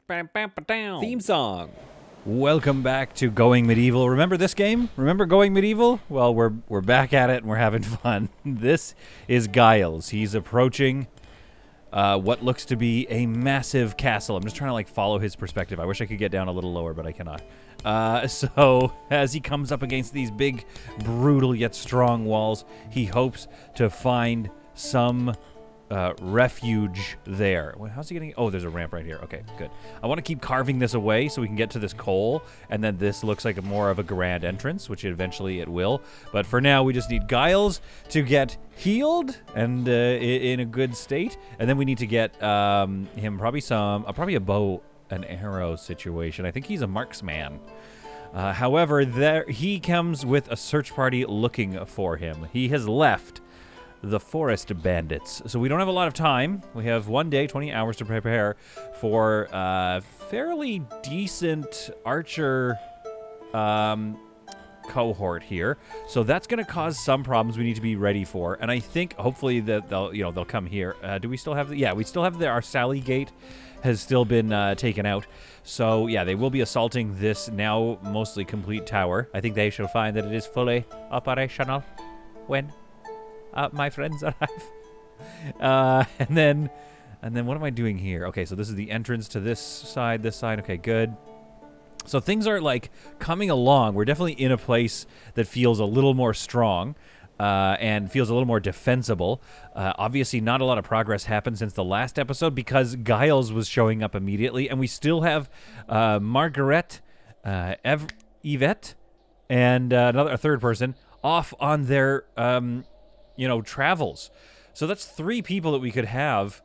Theme song. Welcome back to Going Medieval. Remember this game? Remember Going Medieval? Well, we're back at it and we're having fun. This is Giles. He's approaching what looks to be a massive castle. I'm just trying to follow his perspective. I wish I could get down a little lower, but I cannot. So as he comes up against these big, brutal yet strong walls, he hopes to find some refuge there. Well, how's he getting? Oh, there's a ramp right here. Okay, good. I want to keep carving this away so we can get to this coal, and then this looks like more of a grand entrance, which eventually it will. But for now, we just need Giles to get healed and in a good state, and then we need to get him probably a bow and arrow situation. I think he's a marksman. However, he comes with a search party looking for him. He has left the forest bandits. So we don't have a lot of time. We have 1 day, 20 hours to prepare for fairly decent archer cohort here. So that's going to cause some problems we need to be ready for. And I think hopefully that they'll come here. Do we still have we still have our Sally Gate has still been taken out. So yeah, they will be assaulting this now mostly complete tower. I think they shall find that it is fully operational when my friends arrive. And then what am I doing here? Okay, so this is the entrance to this side. Okay, good. So things are coming along. We're definitely in a place that feels a little more strong and feels a little more defensible. Obviously, not a lot of progress happened since the last episode because Giles was showing up immediately, and we still have Margaret, Yvette, and a third person off on their travels. So that's 3 people that we could have,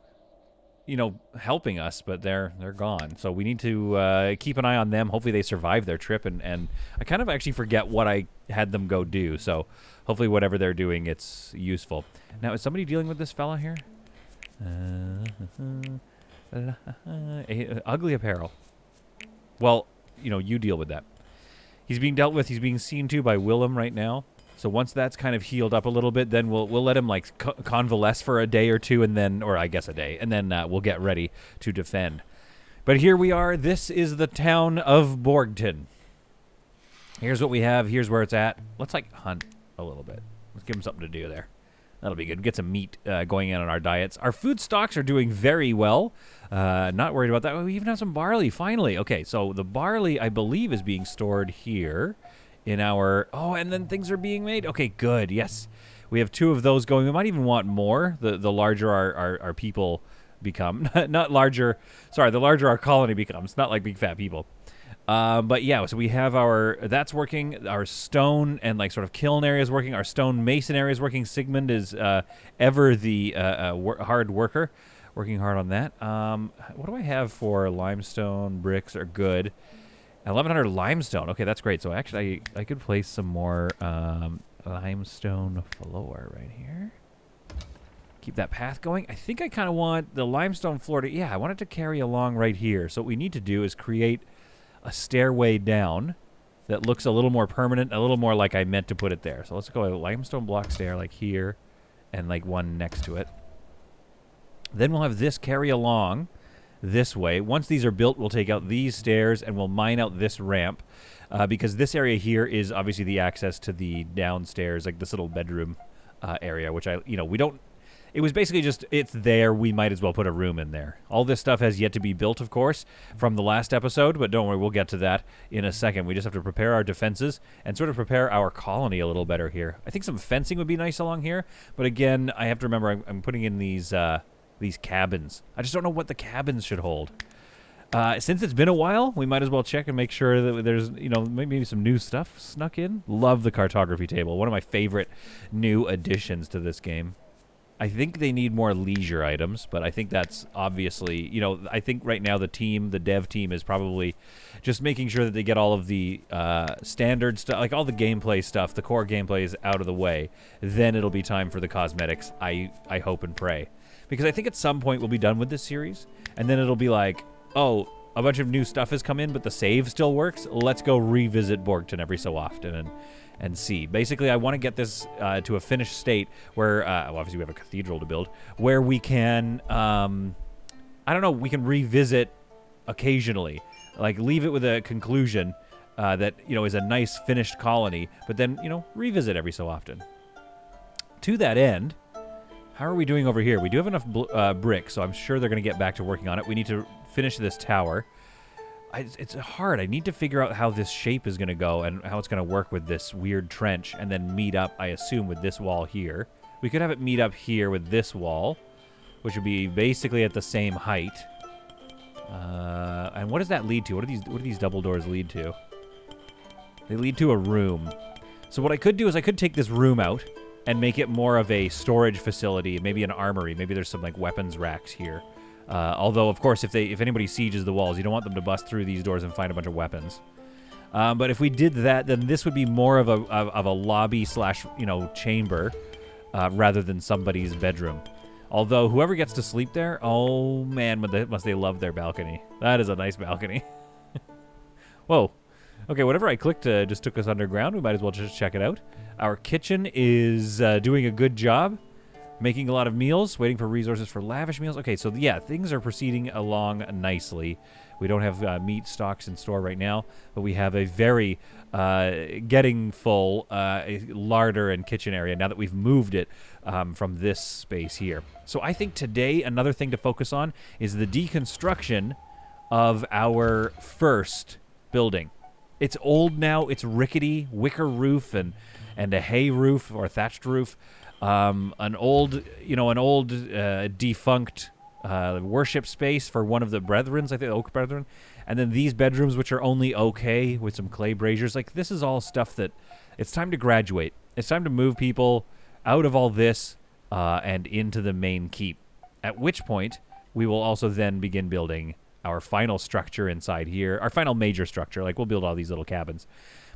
helping us, but they're gone. So we need to keep an eye on them. Hopefully they survive their trip, and I kind of actually forget what I had them go do. So hopefully whatever they're doing, it's useful. Now, is somebody dealing with this fella here? Ugly apparel. Well, you deal with that. He's being dealt with. He's being seen to by Willem right now. So once that's kind of healed up a little bit, then we'll let him convalesce for a day or two, and then, or I guess a day, and then we'll get ready to defend. But here we are. This is the town of Borgton. Here's what we have. Here's where it's at. Let's hunt a little bit. Let's give him something to do there. That'll be good. Get some meat going in on our diets. Our food stocks are doing very well. Not worried about that. We even have some barley, finally. Okay, so the barley, I believe, is being stored here. In our... Oh, and then things are being made. Okay, good. Yes. We have 2 of those going. We might even want more. The larger our people become. Not larger... Sorry, the larger our colony becomes. Not like big fat people. But yeah, so we have our... That's working. Our stone and sort of kiln area is working. Our stone mason area is working. Sigmund is ever the hard worker. Working hard on that. What do I have for limestone? Bricks are good. 1,100 limestone. Okay, that's great. So actually, I could place some more limestone floor right here. Keep that path going. I think I kind of want the limestone floor to... Yeah, I want it to carry along right here. So what we need to do is create a stairway down that looks a little more permanent, a little more like I meant to put it there. So let's go a limestone block stair here and one next to it. Then we'll have this carry along this way. Once these are built, we'll take out these stairs and we'll mine out this ramp because this area here is obviously the access to the downstairs, this little bedroom area, which we don't... It was basically just, it's there, we might as well put a room in there. All this stuff has yet to be built, of course, from the last episode, but don't worry, we'll get to that in a second. We just have to prepare our defenses and sort of prepare our colony a little better here. I think some fencing would be nice along here, but again, I have to remember I'm putting in these cabins. I just don't know what the cabins should hold. Since it's been a while, we might as well check and make sure that there's, maybe some new stuff snuck in. Love the cartography table. One of my favorite new additions to this game. I think they need more leisure items, but I think that's obviously, I think right now the dev team is probably just making sure that they get all of the standard stuff, all the gameplay stuff, the core gameplay is out of the way. Then it'll be time for the cosmetics, I hope and pray. Because I think at some point we'll be done with this series, and then it'll be oh, a bunch of new stuff has come in, but the save still works. Let's go revisit Borgton every so often and see. Basically, I want to get this to a finished state where, obviously we have a cathedral to build, where we can, we can revisit occasionally. Like, leave it with a conclusion that, you know, is a nice finished colony, but then, you know, revisit every so often. To that end, how are we doing over here? We do have enough brick, so I'm sure they're going to get back to working on it. We need to finish this tower. It's hard. I need to figure out how this shape is going to go and how it's going to work with this weird trench and then meet up, I assume, with this wall here. We could have it meet up here with this wall, which would be basically at the same height. And what does that lead to? What do these double doors lead to? They lead to a room. So what I could do is I could take this room out and make it more of a storage facility, maybe an armory. Maybe there's some like weapons racks here. Although, of course, if anybody sieges the walls, you don't want them to bust through these doors and find a bunch of weapons. But if we did that, then this would be more of a lobby slash, you know, chamber rather than somebody's bedroom. Although whoever gets to sleep there, oh man, must they love their balcony. That is a nice balcony. Whoa. Okay, whatever I clicked just took us underground. We might as well just check it out. Our kitchen is doing a good job, making a lot of meals, waiting for resources for lavish meals. Okay, so yeah, things are proceeding along nicely. We don't have meat stocks in store right now, but we have a very getting full larder and kitchen area now that we've moved it from this space here. So I think today another thing to focus on is the deconstruction of our first building. It's old now. It's rickety, wicker roof and a hay roof or thatched roof. An old defunct worship space for one of the brethrens, I think, the Oak Brethren. And then these bedrooms, which are only okay with some clay braziers. Like, this is all stuff that it's time to graduate. It's time to move people out of all this and into the main keep. At which point, we will also then begin building our final structure inside here. Our final major structure. Like, we'll build all these little cabins.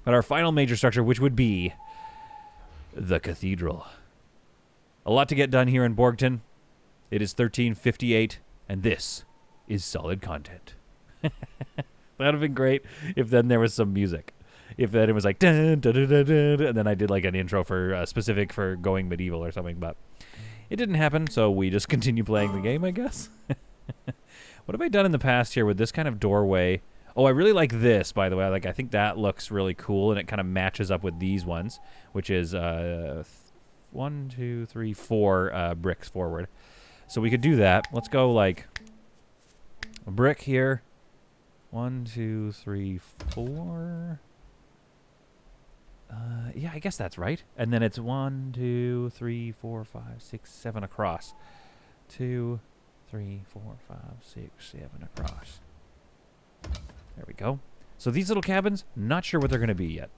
But our final major structure, which would be the cathedral. A lot to get done here in Borgton. It is 13:58, and this is solid content. That would have been great if then there was some music. If then it was like, dun, dun, dun, dun, dun, and then I did like an intro for specific for going medieval or something, but it didn't happen, so we just continue playing the game, I guess. What have I done in the past here with this kind of doorway? Oh, I really like this, by the way. I think that looks really cool, and it kind of matches up with these ones, which is 1, 2, 3, 4 bricks forward. So we could do that. Let's go like a brick here. 1, 2, 3, 4. Yeah, I guess that's right. And then it's 1, 2, 3, 4, 5, 6, 7 across. 2, 3, 4, 5, 6, 7 across. There we go. So these little cabins, not sure what they're going to be yet.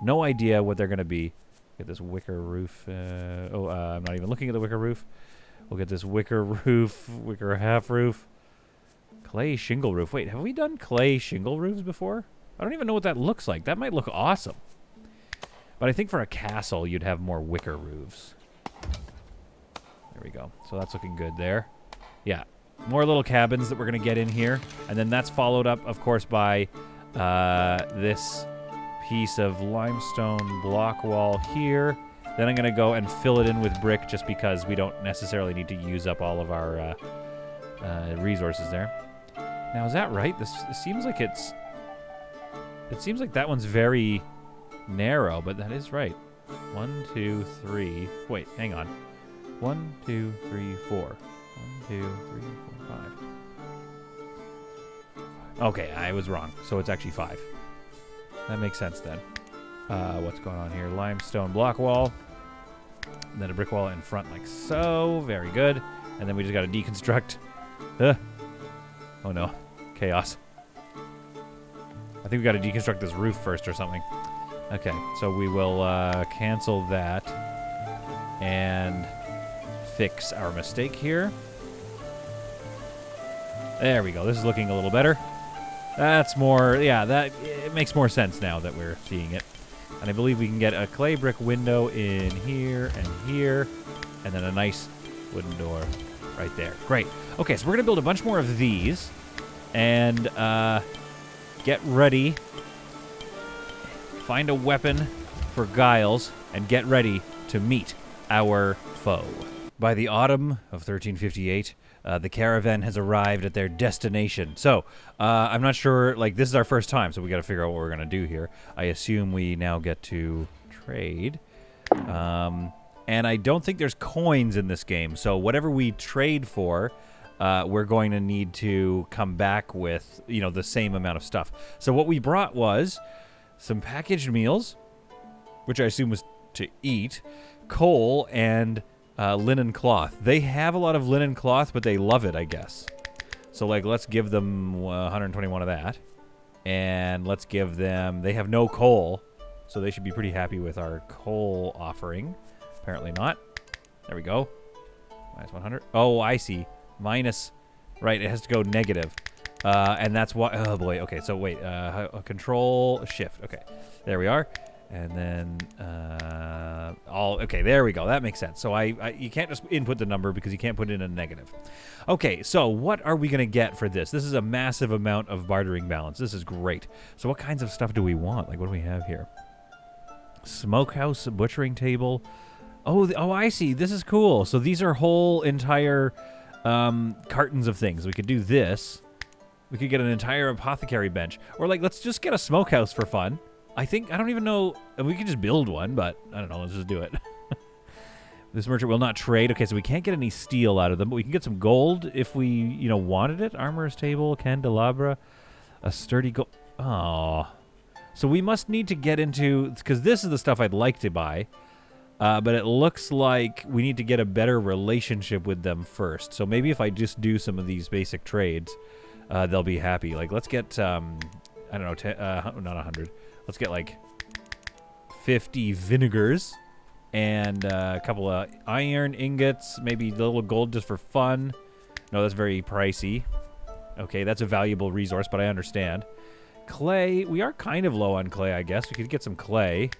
No idea what they're going to be. Get this wicker roof. I'm not even looking at the wicker roof. We'll get this wicker roof, wicker half roof. Clay shingle roof. Wait, have we done clay shingle roofs before? I don't even know what that looks like. That might look awesome. But I think for a castle, you'd have more wicker roofs. There we go. So that's looking good there. Yeah. More little cabins that we're going to get in here. And then that's followed up, of course, by this piece of limestone block wall here. Then I'm going to go and fill it in with brick just because we don't necessarily need to use up all of our resources there. Now, is that right? This seems like it seems like that one's very narrow, but that is right. 1, 2, 3. Wait, hang on. 1, 2, 3, 4. 1, 2, 3, 4, 5. Okay, I was wrong. So it's actually 5. That makes sense then. What's going on here? Limestone block wall. And then a brick wall in front like so. Very good. And then we just got to deconstruct. Oh no. Chaos. I think we got to deconstruct this roof first or something. Okay, so we will cancel that and fix our mistake here. There we go. This is looking a little better. That's more, yeah, it makes more sense now that we're seeing it. And I believe we can get a clay brick window in here, and then a nice wooden door right there. Great. Okay, so we're going to build a bunch more of these and get ready. Find a weapon for Giles and get ready to meet our foe. By the autumn of 1358, The caravan has arrived at their destination. So, I'm not sure, like, this is our first time, so we got to figure out what we're going to do here. I assume we now get to trade. And I don't think there's coins in this game, so whatever we trade for, we're going to need to come back with, you know, the same amount of stuff. So what we brought was some packaged meals, which I assume was to eat, coal, and linen cloth. They have a lot of linen cloth, but they love it, I guess. So, like, let's give them 121 of that. And let's give them... They have no coal, so they should be pretty happy with our coal offering. Apparently not. There we go. Minus 100. Oh, I see. Minus. Right, it has to go negative. And that's why... Oh, boy. Okay, so wait. Control, shift. Okay, there we are. And then... Okay, there we go. That makes sense. So you can't just input the number because you can't put in a negative. Okay, so what are we going to get for this? This is a massive amount of bartering balance. This is great. So what kinds of stuff do we want? Like, what do we have here? Smokehouse, butchering table... Oh, I see. This is cool. So these are whole entire cartons of things. We could do this. We could get an entire apothecary bench. Or, like, let's just get a smokehouse for fun. I don't even know. We could just build one, but I don't know. Let's just do it. This merchant will not trade. Okay, so we can't get any steel out of them, but we can get some gold if we, you know, wanted it. Armorer's table, candelabra, a sturdy gold. Oh. So we must need to get into... Because this is the stuff I'd like to buy. But it looks like we need to get a better relationship with them first. So maybe if I just do some of these basic trades, they'll be happy. Like, let's get, I don't know, not 100. Let's get, like, 50 vinegars and a couple of iron ingots, maybe a little gold just for fun. No, that's very pricey. Okay, that's a valuable resource, but I understand. Clay, we are kind of low on clay, I guess. We could get some clay.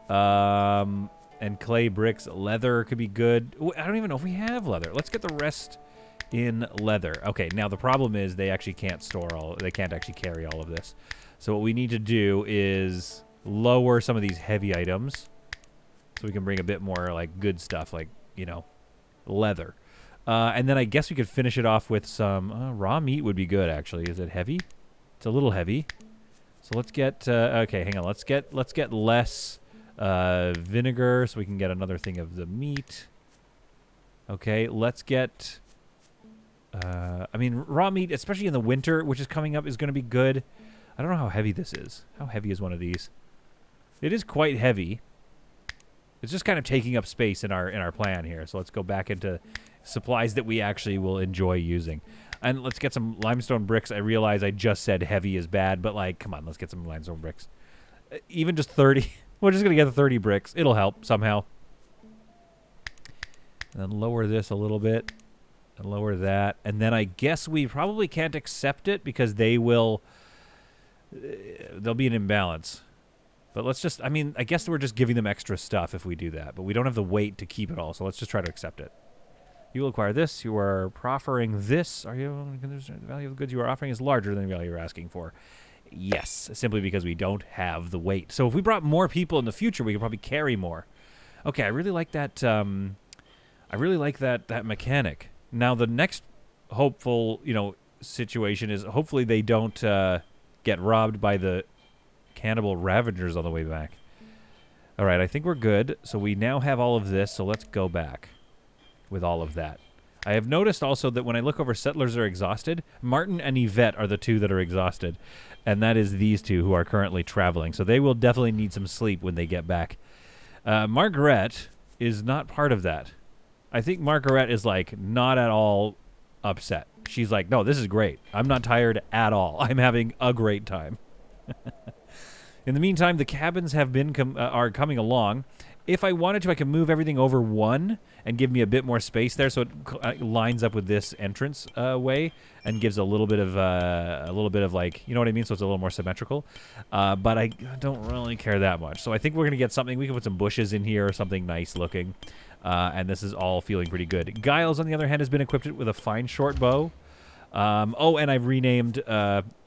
And clay bricks, leather could be good. I don't even know if we have leather. Let's get the rest in leather. Okay, now the problem is they actually can't they can't actually carry all of this. So what we need to do is lower some of these heavy items so we can bring a bit more, like, good stuff, like, you know, leather. And then I guess we could finish it off with some raw meat would be good, actually. Is it heavy? It's a little heavy. So let's get, okay, hang on. Let's get less... vinegar, so we can get another thing of the meat. Okay, let's get... I mean, raw meat, especially in the winter, which is coming up, is going to be good. I don't know how heavy this is. How heavy is one of these? It is quite heavy. It's just kind of taking up space in our plan here. So let's go back into supplies that we actually will enjoy using. And let's get some limestone bricks. I realize I just said heavy is bad, but, like, come on, let's get some limestone bricks. Even just 30... We're just going to get the 30 bricks. It'll help somehow. And then lower this a little bit. And lower that. And then I guess we probably can't accept it because they will... there'll be an imbalance. But let's just... I mean, I guess we're just giving them extra stuff if we do that. But we don't have the weight to keep it all. So let's just try to accept it. You will acquire this. You are proffering this. Are you... The value of the goods you are offering is larger than the value you're asking for. Yes, simply because we don't have the weight. So if we brought more people in the future, we could probably carry more. Okay, I really like that. I really like that mechanic. Now the next hopeful, you know, situation is hopefully they don't get robbed by the cannibal ravagers on the way back. All right, I think we're good. So we now have all of this. So let's go back with all of that. I have noticed also that when I look over, settlers are exhausted. Martin and Yvette are the two that are exhausted. And that is these two who are currently traveling. So they will definitely need some sleep when they get back. Margaret is not part of that. I think Margaret is, like, not at all upset. She's like, no, this is great. I'm not tired at all. I'm having a great time. In the meantime, the cabins have been are coming along. If I wanted to, I could move everything over one and give me a bit more space there, so it lines up with this entrance way and gives a little bit of like, you know what I mean? So it's a little more symmetrical. But I don't really care that much. So I think we're gonna get something. We can put some bushes in here or something nice looking, and this is all feeling pretty good. Giles, on the other hand, has been equipped with a fine short bow. Oh, and I've renamed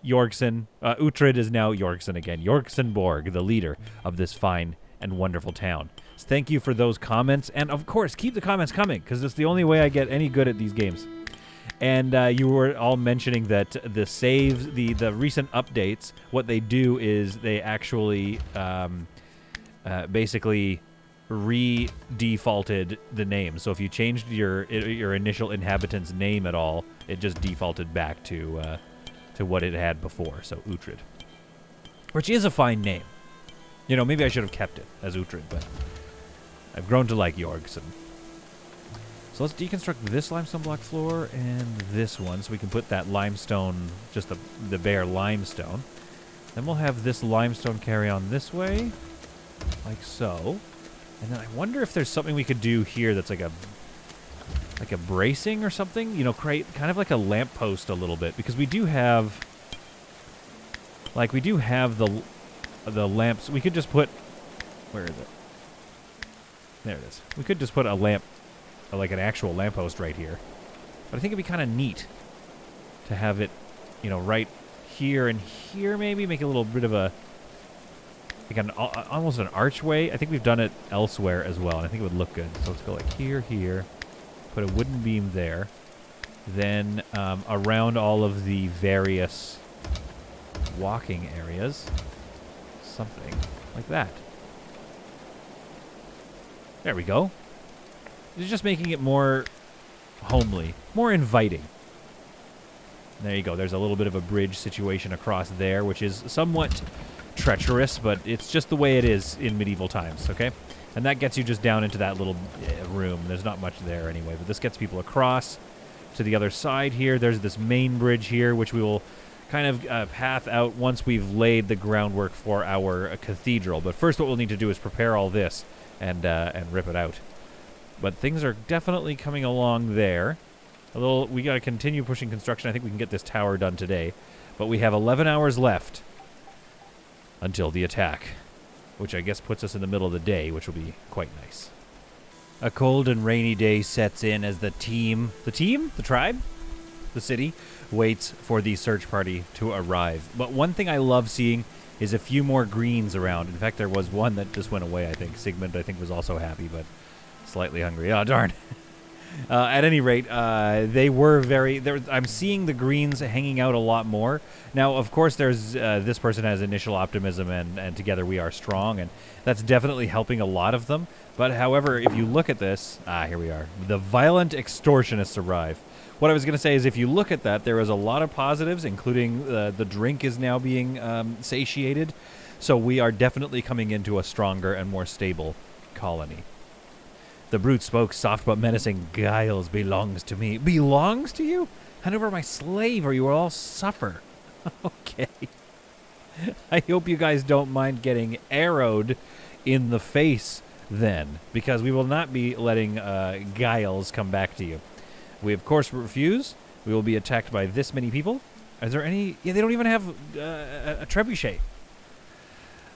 Jorgsen. Uhtred is now Jorgsen again. Jorgsenborg, the leader of this fine and wonderful town. So thank you for those comments, and of course, keep the comments coming, because it's the only way I get any good at these games. And you were all mentioning that the saves, the recent updates, what they do is they actually basically re-defaulted the name. So if you changed your initial inhabitant's name at all, it just defaulted back to what it had before. So Uhtred, which is a fine name. You know, maybe I should have kept it as Uhtred, but I've grown to like Jorgsen. So let's deconstruct this limestone block floor and this one, so we can put that limestone, just the bare limestone. Then we'll have this limestone carry on this way, like so. And then I wonder if there's something we could do here that's like a bracing or something. You know, create kind of like a lamppost a little bit, because we do have the lamps. We could just put, where is it? There it is. We could just put a lamp, like an actual lamppost right here. But I think it'd be kind of neat to have it, you know, right here and here maybe. Make a little bit of a, like almost an archway. I think we've done it elsewhere as well, and I think it would look good. So let's go like here. Put a wooden beam there. Then around all of the various walking areas. Something like that. There we go. It's just making it more homely, more inviting. There you go. There's a little bit of a bridge situation across there, which is somewhat treacherous, but it's just the way it is in medieval times, okay? And that gets you just down into that little room. There's not much there anyway, but this gets people across to the other side here. There's this main bridge here, which we will kind of path out once we've laid the groundwork for our cathedral. But first what we'll need to do is prepare all this and rip it out. But things are definitely coming along there. Although we got to continue pushing construction. I think we can get this tower done today. But we have 11 hours left until the attack, which I guess puts us in the middle of the day, which will be quite nice. A cold and rainy day sets in as the tribe, the city, waits for the search party to arrive. But one thing I love seeing is a few more greens around. In fact, there was one that just went away, I think. Sigmund, I think, was also happy, but slightly hungry. Oh, darn. At any rate, they were very... I'm seeing the greens hanging out a lot more. Now, of course, there's this person has initial optimism, and together we are strong, and that's definitely helping a lot of them. But, however, if you look at this... here we are. The violent extortionists arrive. What I was going to say is, if you look at that, there is a lot of positives, including the drink is now being satiated. So we are definitely coming into a stronger and more stable colony. The brute spoke soft but menacing. Giles belongs to me. Belongs to you? Hand over my slave or you will all suffer. Okay. I hope you guys don't mind getting arrowed in the face then, because we will not be letting Giles come back to you. We, of course, refuse. We will be attacked by this many people. Is there any... Yeah, they don't even have a trebuchet.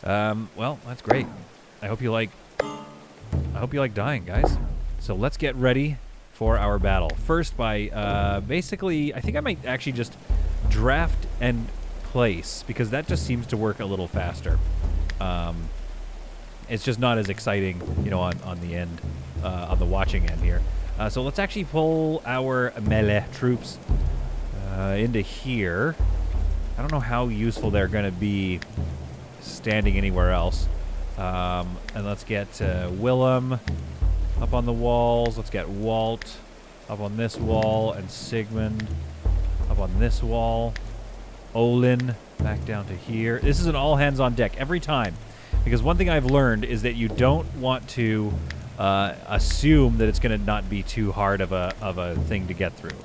Well, that's great. I hope you like dying, guys. So let's get ready for our battle. First by, basically, I think I might actually just draft and place, because that just seems to work a little faster. It's just not as exciting, you know, on the end, on the watching end here. So let's actually pull our melee troops into here. I don't know how useful they're going to be standing anywhere else. And let's get Willem up on the walls. Let's get Walt up on this wall, and Sigmund up on this wall. Olin back down to here. This is an all hands on deck every time, because one thing I've learned is that you don't want to assume that it's going to not be too hard of a thing to get through.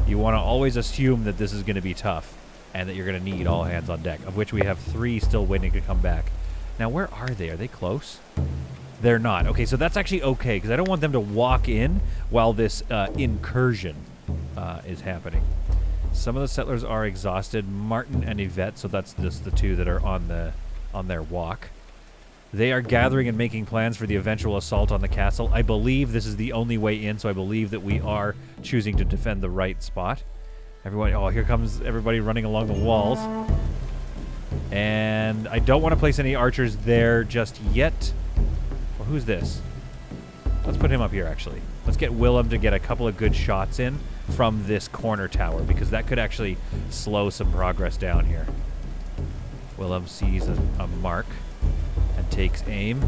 You want to always assume that this is going to be tough and that you're going to need all hands on deck, of which we have 3 still waiting to come back. Now, where are they? Are they close? They're not. Okay, so that's actually okay, because I don't want them to walk in while this incursion is happening. Some of the settlers are exhausted. Martin and Yvette, so that's just the 2 that are on their walk. They are gathering and making plans for the eventual assault on the castle. I believe this is the only way in, so I believe that we are choosing to defend the right spot. Everyone, oh, here comes everybody running along the walls. And I don't want to place any archers there just yet. Well, who's this? Let's put him up here, actually. Let's get Willem to get a couple of good shots in from this corner tower, because that could actually slow some progress down here. Willem sees a mark and takes aim.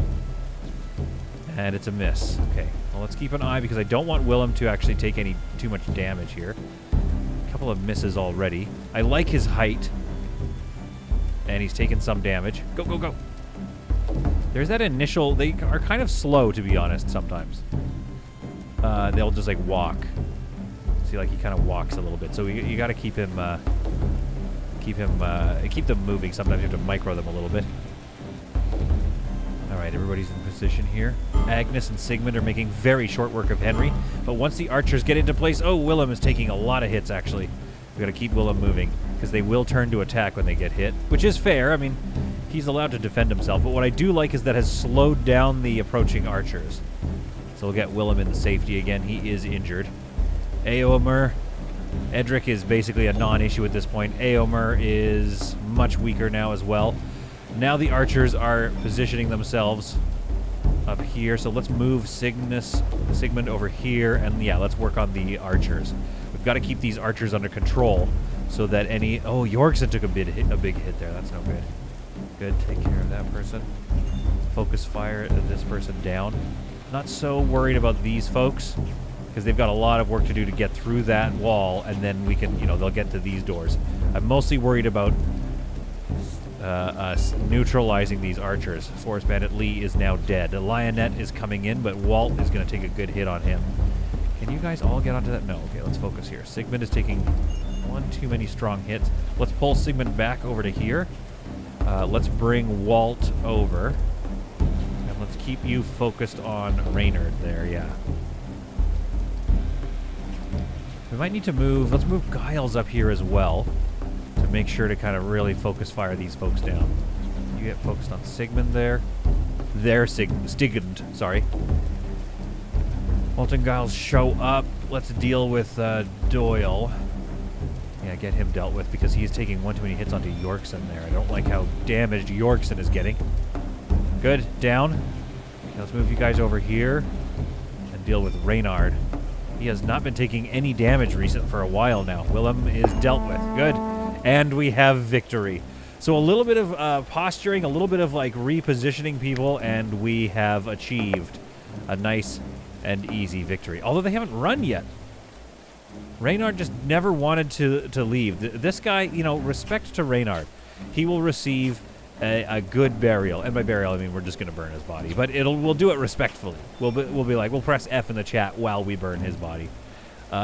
And it's a miss. Okay, well, let's keep an eye, because I don't want Willem to actually take too much damage here. A couple of misses already. I like his height. And he's taken some damage. Go, go, go. There's that initial... They are kind of slow, to be honest, sometimes. They'll just, like, walk. See, like, he kind of walks a little bit. So you got to keep them moving. Sometimes you have to micro them a little bit. All right, everybody's in position here. Agnes and Sigmund are making very short work of Henry. But once the archers get into place... Oh, Willem is taking a lot of hits, actually. We got to keep Willem moving, because they will turn to attack when they get hit, which is fair. I mean, he's allowed to defend himself. But what I do like is that has slowed down the approaching archers. So we'll get Willem in the safety again. He is injured. Eomer. Edric is basically a non-issue at this point. Eomer is much weaker now as well. Now the archers are positioning themselves up here. So let's move Sigmund over here. And yeah, let's work on the archers. We've got to keep these archers under control so that any... Oh, Jorgsen took a big hit there. That's no good. Good. Take care of that person. Focus fire this person down. Not so worried about these folks, because they've got a lot of work to do to get through that wall, and then we can, they'll get to these doors. I'm mostly worried about us neutralizing these archers. Forest Bandit Lee is now dead. The Lionette is coming in, but Walt is going to take a good hit on him. Can you guys all get onto that? No. Okay, let's focus here. Sigmund is taking one too many strong hits. Let's pull Sigmund back over to here. Let's bring Walt over. And let's keep you focused on Reynard there, yeah. We might need to move... Let's move Giles up here as well, to make sure to kind of really focus fire these folks down. You get focused on Sigmund there. Stigmund, sorry. Walt and Giles show up. Let's deal with Doyle. Yeah, get him dealt with, because he is taking one too many hits onto Jorgsen there. I don't like how damaged Jorgsen is getting. Good, down. Okay, let's move you guys over here and deal with Reynard. He has not been taking any damage for a while now. Willem is dealt with. Good. And we have victory. So a little bit of posturing, a little bit of like repositioning people, and we have achieved a nice and easy victory. Although they haven't run yet. Reynard just never wanted to leave. This guy, respect to Reynard. He will receive a good burial. And by burial, I mean we're just going to burn his body. But we'll do it respectfully. We'll be like, we'll press F in the chat while we burn his body.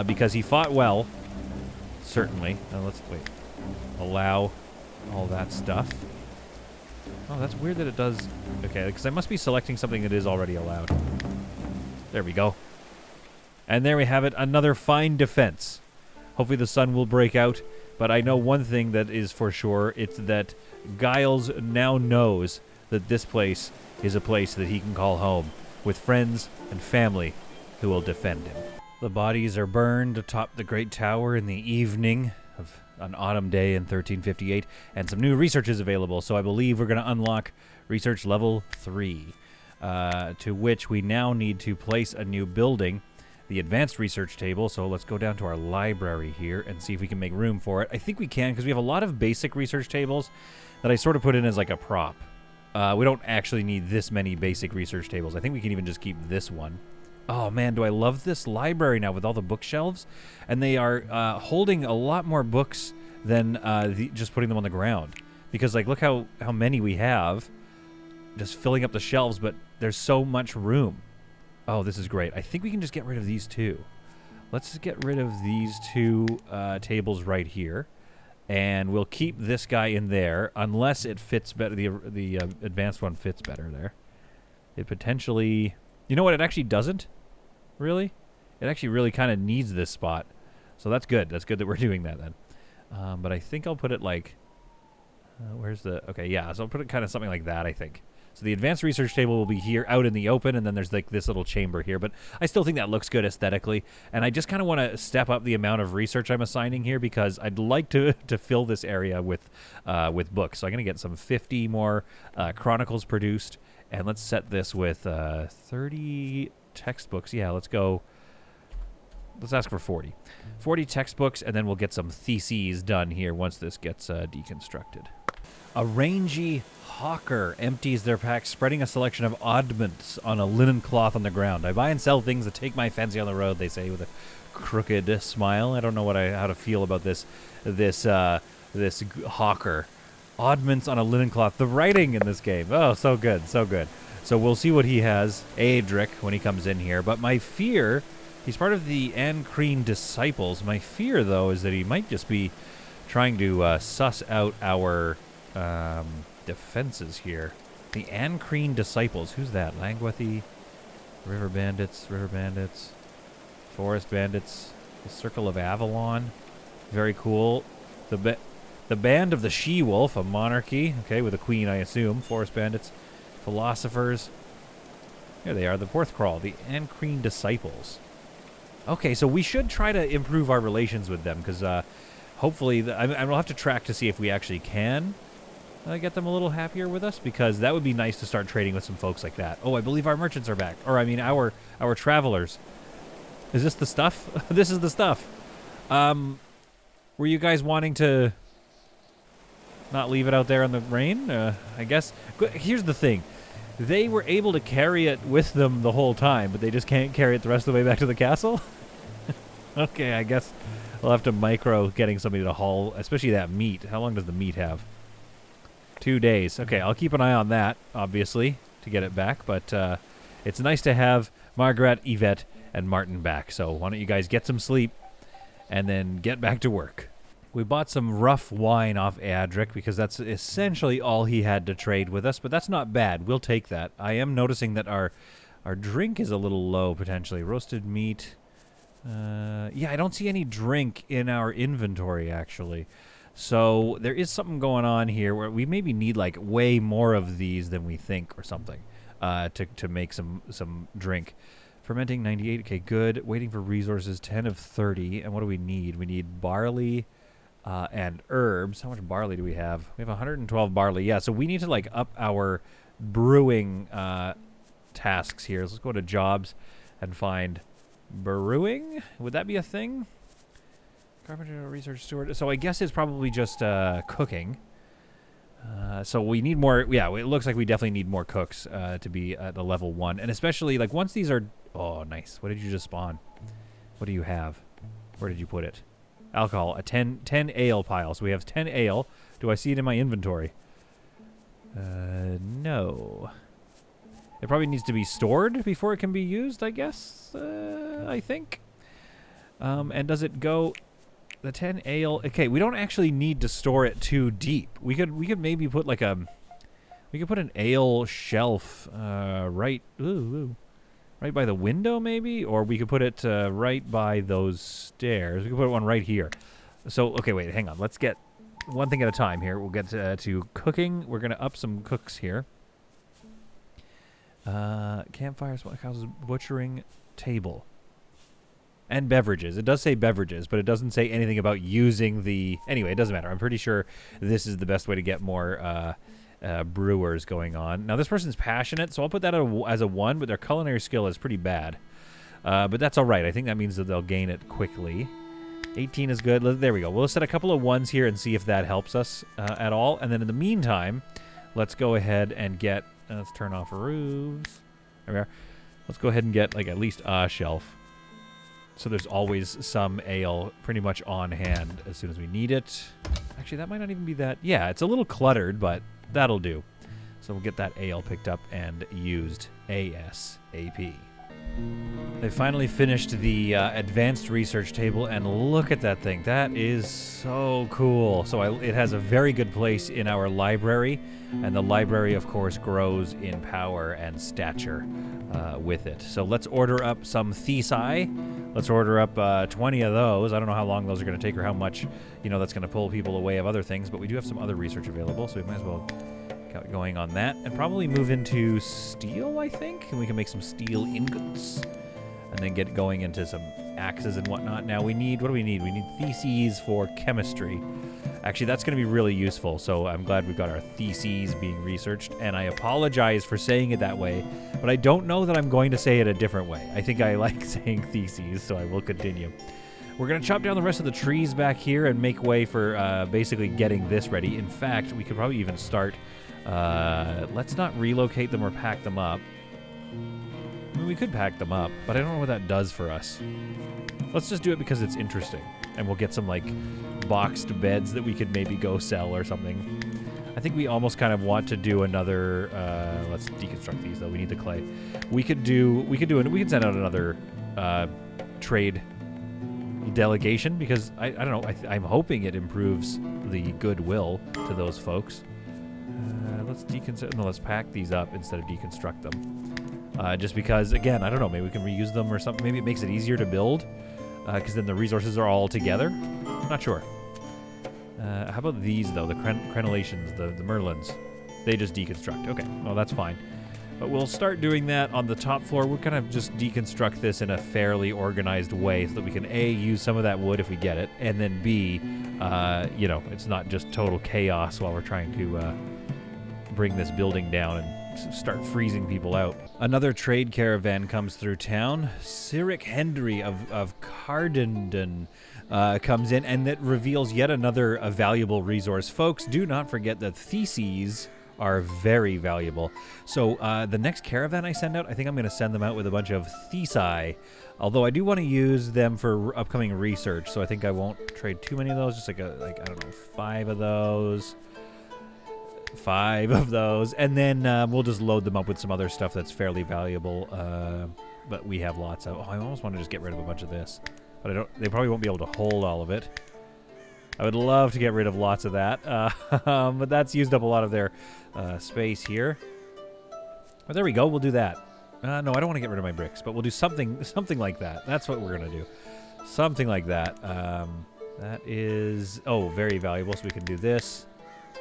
Because he fought well. Certainly. Now let's, wait. Allow all that stuff. Oh, that's weird that it does... Okay, because I must be selecting something that is already allowed. There we go. And there we have it, another fine defense. Hopefully the sun will break out, but I know one thing that is for sure. It's that Giles now knows that this place is a place that he can call home, with friends and family who will defend him. The bodies are burned atop the Great Tower in the evening of an autumn day in 1358, and some new research is available, so I believe we're going to unlock research level 3, to which we now need to place a new building, the advanced research table. So let's go down to our library here and see if we can make room for it. I think we can, because we have a lot of basic research tables that I sort of put in as like a prop. We don't actually need this many basic research tables. I think we can even just keep this one. Oh man, do I love this library now with all the bookshelves. And they are holding a lot more books than just putting them on the ground. Because like, look how many we have just filling up the shelves, but there's so much room. Oh, this is great. I think we can just get rid of these two. Let's just get rid of these two tables right here. And we'll keep this guy in there, unless it fits better. The advanced one fits better there. It potentially... You know what? It actually doesn't. Really? It actually really kind of needs this spot. So that's good. That's good that we're doing that then. But I think I'll put it like... where's the... Okay, yeah. So I'll put it kind of something like that, I think. So the advanced research table will be here out in the open, and then there's like this little chamber here. But I still think that looks good aesthetically. And I just kind of want to step up the amount of research I'm assigning here, because I'd like to fill this area with books. So I'm going to get some 50 more chronicles produced. And let's set this with 30 textbooks. Yeah, let's go let's ask for 40. 40 textbooks, and then we'll get some theses done here once this gets deconstructed. A rangy hawker empties their pack, spreading a selection of oddments on a linen cloth on the ground. I buy and sell things that take my fancy on the road, they say with a crooked smile. I don't know how to feel about this hawker. Oddments on a linen cloth. The writing in this game. Oh, so good, so good. So we'll see what he has, Adric, when he comes in here. But my fear, he's part of the Ancrene disciples. My fear, though, is that he might just be trying to suss out our defenses here. The Ancrene disciples. Who's that? Langwethi, river bandits, forest bandits, the Circle of Avalon. Very cool. The Band of the She-Wolf, a monarchy. Okay, with a queen, I assume. Forest bandits. Philosophers. Here they are, the fourth crawl, the Ancrene disciples. Okay, so we should try to improve our relations with them, because hopefully, I will have to track to see if we actually can get them a little happier with us, because that would be nice to start trading with some folks like that. Oh, I believe our merchants are back. Or, I mean, our travelers. Is this the stuff? This is the stuff. Were you guys wanting to not leave it out there in the rain? I guess. Here's the thing. They were able to carry it with them the whole time, but they just can't carry it the rest of the way back to the castle? Okay, I guess we'll have to micro getting somebody to haul, especially that meat. How long does the meat have? 2 days. Okay, I'll keep an eye on that, obviously, to get it back, but it's nice to have Margaret, Yvette, and Martin back, so why don't you guys get some sleep and then get back to work. We bought some rough wine off Adric because that's essentially all he had to trade with us, but that's not bad. We'll take that. I am noticing that our drink is a little low, potentially. Roasted meat. Yeah, I don't see any drink in our inventory, actually. So there is something going on here where we maybe need, like, way more of these than we think or something to make some drink. Fermenting 98. Okay, good. Waiting for resources 10 of 30. And what do we need? We need barley and herbs. How much barley do we have? We have 112 barley. Yeah, so we need to like up our brewing tasks here. So let's go to jobs and find brewing. Would that be a thing? Carpenter, research steward. So I guess it's probably just cooking. So we need more. Yeah, it looks like we definitely need more cooks to be at the level 1. And especially, like, once these are... Oh, nice. What did you just spawn? What do you have? Where did you put it? Alcohol. A 10 ale pile. So we have 10 ale. Do I see it in my inventory? No. It probably needs to be stored before it can be used, I guess. I think. And does it go... The 10 ale... Okay, we don't actually need to store it too deep. We could maybe put like a... We could put an ale shelf right by the window, maybe? Or we could put it right by those stairs. We could put one right here. So, okay, wait, hang on. Let's get one thing at a time here. We'll get to cooking. We're going to up some cooks here. Campfire, smokehouses, butchering, table. And beverages. It does say beverages, but it doesn't say anything about using the... Anyway, it doesn't matter. I'm pretty sure this is the best way to get more brewers going on. Now, this person's passionate, so I'll put that as a 1, but their culinary skill is pretty bad. But that's all right. I think that means that they'll gain it quickly. 18 is good. There we go. We'll set a couple of 1s here and see if that helps us at all. And then in the meantime, let's go ahead and get... let's turn off roofs. There we are. Let's go ahead and get like at least a shelf. So there's always some ale pretty much on hand as soon as we need it. Actually, that might not even be that... Yeah, it's a little cluttered, but that'll do. So we'll get that ale picked up and used ASAP. They finally finished the advanced research table, and look at that thing. That is so cool. So it has a very good place in our library, and the library, of course, grows in power and stature with it. So let's order up some thesi. Let's order up 20 of those. I don't know how long those are going to take or how much, that's going to pull people away of other things, but we do have some other research available, so we might as well get going on that. And probably move into steel, I think, and we can make some steel ingots. and then get going into some axes and whatnot. Now we need, what do we need? We need theses for chemistry. Actually, that's going to be really useful, so I'm glad we've got our theses being researched, and I apologize for saying it that way, but I don't know that I'm going to say it a different way. I think I like saying theses, so I will continue. We're going to chop down the rest of the trees back here and make way for basically getting this ready. In fact, we could probably even start... let's not relocate them or pack them up. I mean, we could pack them up, but I don't know what that does for us. Let's just do it because it's interesting. And we'll get some, like, boxed beds that we could maybe go sell or something. I think we almost kind of want to do another... let's deconstruct these, though. We need the clay. We could send out another trade delegation because, I don't know, I'm hoping it improves the goodwill to those folks. Let's pack these up instead of deconstruct them. Just because, again, I don't know, maybe we can reuse them or something. Maybe it makes it easier to build, because then the resources are all together. I'm not sure. How about these, though? The crenellations, the merlins. They just deconstruct. Okay, well, that's fine. But we'll start doing that on the top floor. We'll kind of just deconstruct this in a fairly organized way so that we can, A, use some of that wood if we get it, and then B, you know, it's not just total chaos while we're trying to bring this building down and start freezing people out. Another trade caravan comes through town. Cyric Hendry of Cardenden comes in, and that reveals yet another valuable resource. Folks, do not forget that theses are very valuable. So the next caravan I send out, I think I'm going to send them out with a bunch of thesi, although I do want to use them for upcoming research, so I think I won't trade too many of those, just like I don't know, 5 of those. 5 of those, and then we'll just load them up with some other stuff that's fairly valuable, but we have lots of... Oh, I almost want to just get rid of a bunch of this, but they probably won't be able to hold all of it. I would love to get rid of lots of that, but that's used up a lot of their space here. But there we go, we'll do that. No, I don't want to get rid of my bricks, but we'll do something like that. That's what we're going to do. Something like that. That is... Oh, very valuable, so we can do this.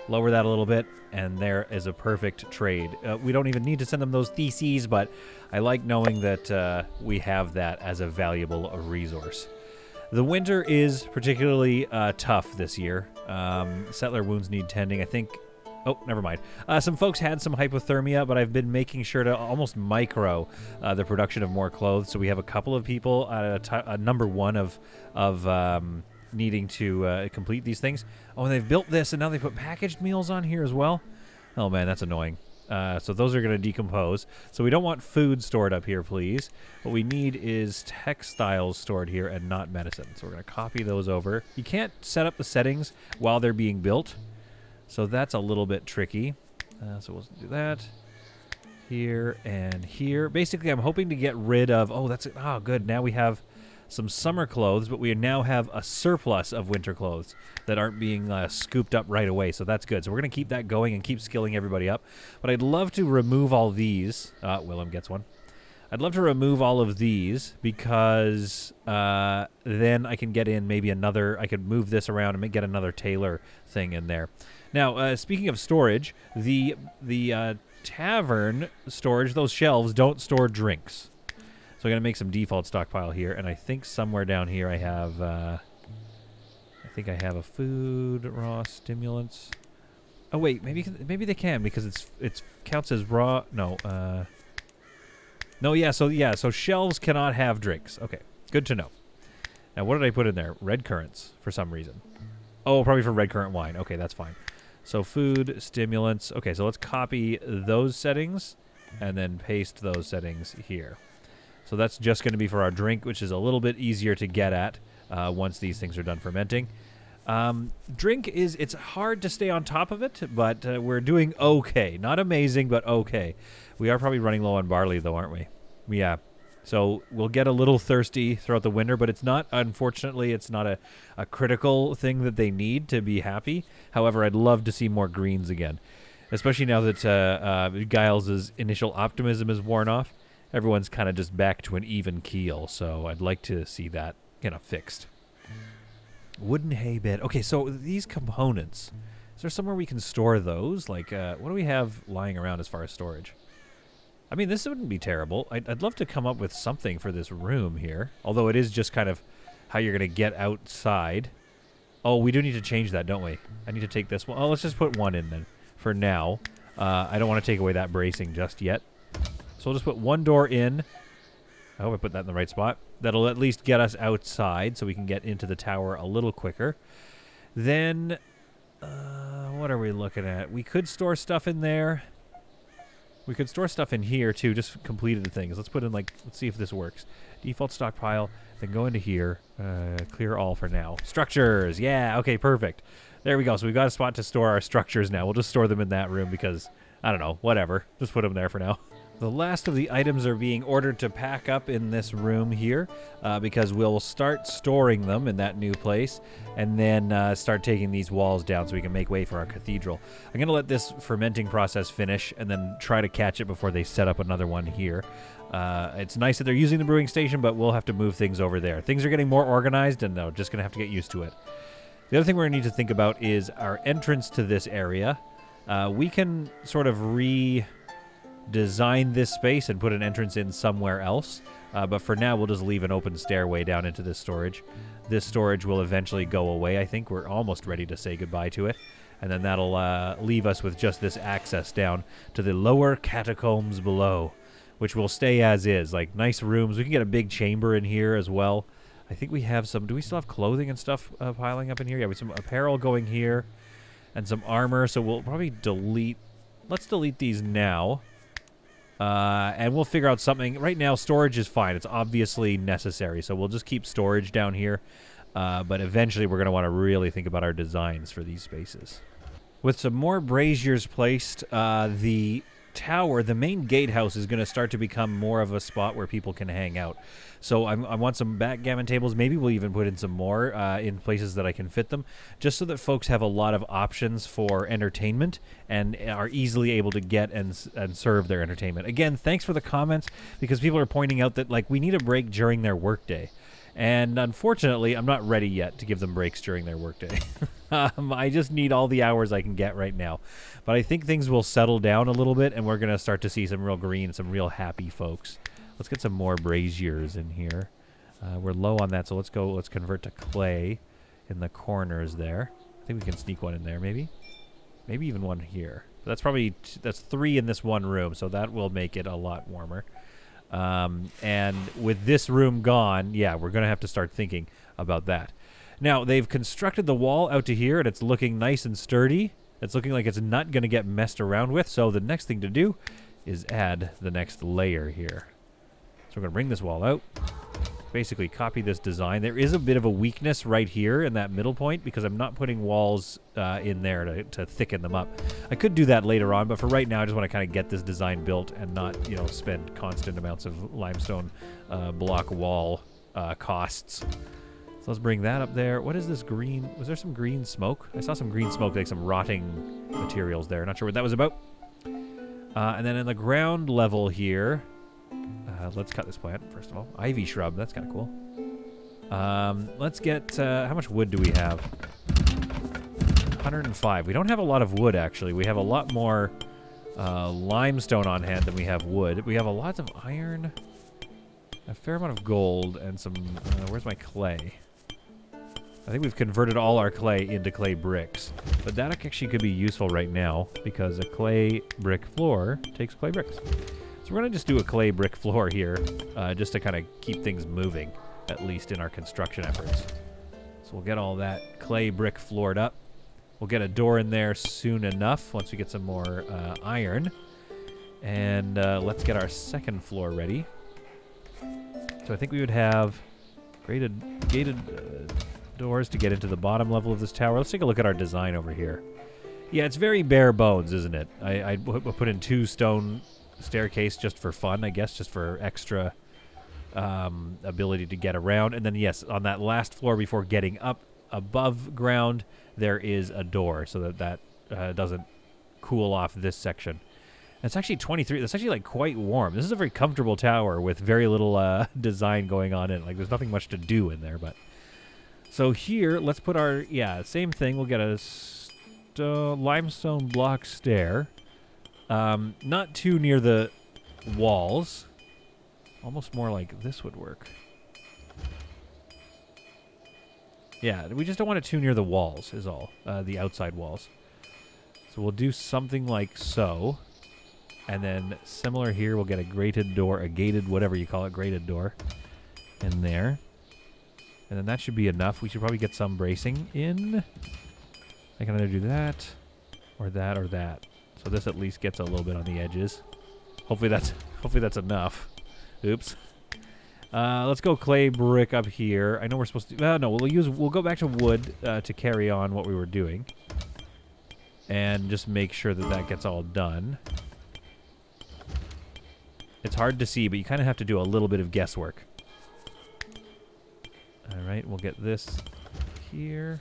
Lower that a little bit, and there is a perfect trade. We don't even need to send them those theses, but I like knowing that we have that as a valuable resource. The winter is particularly tough this year. Settler wounds need tending. I think... Oh, never mind. Some folks had some hypothermia, but I've been making sure to almost micro the production of more clothes. So we have a couple of people at number 1 of needing to complete these things. Oh, and they've built this, and now they put packaged meals on here as well. Oh, man, that's annoying. So those are going to decompose. So we don't want food stored up here, please. What we need is textiles stored here and not medicine. So we're going to copy those over. You can't set up the settings while they're being built, so that's a little bit tricky. So we'll do that here and here. Basically, I'm hoping to get rid of... Oh, that's it. Oh, good. Now we have some summer clothes, but we now have a surplus of winter clothes that aren't being scooped up right away, so that's good. So we're going to keep that going and keep skilling everybody up. But I'd love to remove all these. Willem gets one. I'd love to remove all of these because then I can get in maybe another... I could move this around and get another tailor thing in there. Now, speaking of storage, the tavern storage, those shelves don't store drinks. So I'm going to make some default stockpile here, and I think somewhere down here I have, I think I have a food, raw stimulants. Oh wait, maybe they can because it's counts as raw. No, no, so shelves cannot have drinks. Okay, good to know. Now what did I put in there? Red currants for some reason. Oh, probably for red currant wine. Okay, that's fine. So food, stimulants. Okay, so let's copy those settings and then paste those settings here. So that's just going to be for our drink, which is a little bit easier to get at once these things are done fermenting. Drink is, it's hard to stay on top of it, but we're doing okay. Not amazing, but okay. We are probably running low on barley, though, aren't we? Yeah. So we'll get a little thirsty throughout the winter, but it's not, unfortunately, it's not a critical thing that they need to be happy. However, I'd love to see more greens again, especially now that Giles' initial optimism is worn off. Everyone's kind of just back to an even keel, so I'd like to see that, fixed. Wooden hay bed. Okay, so these components, is there somewhere we can store those? Like, what do we have lying around as far as storage? I mean, this wouldn't be terrible. I'd love to come up with something for this room here. Although it is just kind of how you're going to get outside. Oh, we do need to change that, don't we? I need to take this one. Oh, let's just put one in then for now. I don't want to take away that bracing just yet. So we'll just put one door in. I hope I put that in the right spot. That'll at least get us outside so we can get into the tower a little quicker. Then, what are we looking at? We could store stuff in there. We could store stuff in here, too, just completed things. Let's put in, like, let's see if this works. Default stockpile, then go into here. Clear all for now. Structures, yeah, okay, perfect. There we go. So we've got a spot to store our structures now. We'll just store them in that room because, I don't know, whatever. Just put them there for now. The last of the items are being ordered to pack up in this room here because we'll start storing them in that new place and then start taking these walls down so we can make way for our cathedral. I'm going to let this fermenting process finish and then try to catch it before they set up another one here. It's nice that they're using the brewing station, but we'll have to move things over there. Things are getting more organized and we're just going to have to get used to it. The other thing we're going to need to think about is our entrance to this area. We can sort of design this space and put an entrance in somewhere else. But for now, we'll just leave an open stairway down into this storage. This storage will eventually go away, I think. We're almost ready to say goodbye to it. And then that'll leave us with just this access down to the lower catacombs below, which will stay as is. Like, nice rooms. We can get a big chamber in here as well. I think we have some... Do we still have clothing and stuff piling up in here? Yeah, we have some apparel going here and some armor. So we'll probably delete... Let's delete these now. And we'll figure out something. Right now, storage is fine. It's obviously necessary, so we'll just keep storage down here. But eventually, we're going to want to really think about our designs for these spaces. With some more braziers placed, the tower, the main gatehouse, is going to start to become more of a spot where people can hang out. So I want some backgammon tables. Maybe we'll even put in some more in places that I can fit them, just so that folks have a lot of options for entertainment and are easily able to get and serve their entertainment. Again, thanks for the comments, because people are pointing out that, like, we need a break during their workday. And unfortunately, I'm not ready yet to give them breaks during their workday. I just need all the hours I can get right now. But I think things will settle down a little bit, and we're going to start to see some real green, some real happy folks. Let's get some more braziers in here. We're low on that, so let's convert to clay in the corners there. I think we can sneak one in there, maybe. Maybe even one here. But that's probably, that's 3 in this one room, so that will make it a lot warmer. And with this room gone, yeah, we're going to have to start thinking about that. Now, they've constructed the wall out to here, and it's looking nice and sturdy. It's looking like it's not going to get messed around with, so the next thing to do is add the next layer here. So we're going to bring this wall out, basically copy this design. There is a bit of a weakness right here in that middle point because I'm not putting walls in there to thicken them up. I could do that later on, but for right now, I just want to kind of get this design built and not, you know, spend constant amounts of limestone block wall costs. So let's bring that up there. What is this green? Was there some green smoke? I saw some green smoke, like some rotting materials there. Not sure what that was about. And then in the ground level here, let's cut this plant, first of all. Ivy shrub, that's kind of cool. Let's get, how much wood do we have? 105. We don't have a lot of wood, actually. We have a lot more limestone on hand than we have wood. We have a lot of iron, a fair amount of gold, and some, where's my clay? I think we've converted all our clay into clay bricks. But that actually could be useful right now, because a clay brick floor takes clay bricks. So we're going to just do a clay brick floor here, just to kind of keep things moving, at least in our construction efforts. So we'll get all that clay brick floored up. We'll get a door in there soon enough, once we get some more iron. And let's get our second floor ready. So I think we would have gated doors to get into the bottom level of this tower. Let's take a look at our design over here. Yeah, it's very bare bones, isn't it? I put in 2 stone staircase just for fun, I guess, just for extra ability to get around. And then, yes, on that last floor before getting up above ground, there is a door so that doesn't cool off this section. It's actually 23. That's actually, like, quite warm. This is a very comfortable tower with very little design going on in it. Like, there's nothing much to do in there, but... So here, let's put our... Yeah, same thing. We'll get a limestone block stair. Not too near the walls. Almost more like this would work. Yeah, we just don't want it too near the walls is all. The outside walls. So we'll do something like so. And then similar here, we'll get a grated door, a gated, whatever you call it, grated door in there. And then that should be enough. We should probably get some bracing in. I can either do that, or that, or that. So this at least gets a little bit on the edges. Hopefully that's enough. Oops. Let's go clay brick up here. I know we're supposed to. No, we'll go back to wood to carry on what we were doing, and just make sure that that gets all done. It's hard to see, but you kind of have to do a little bit of guesswork. All right, we'll get this here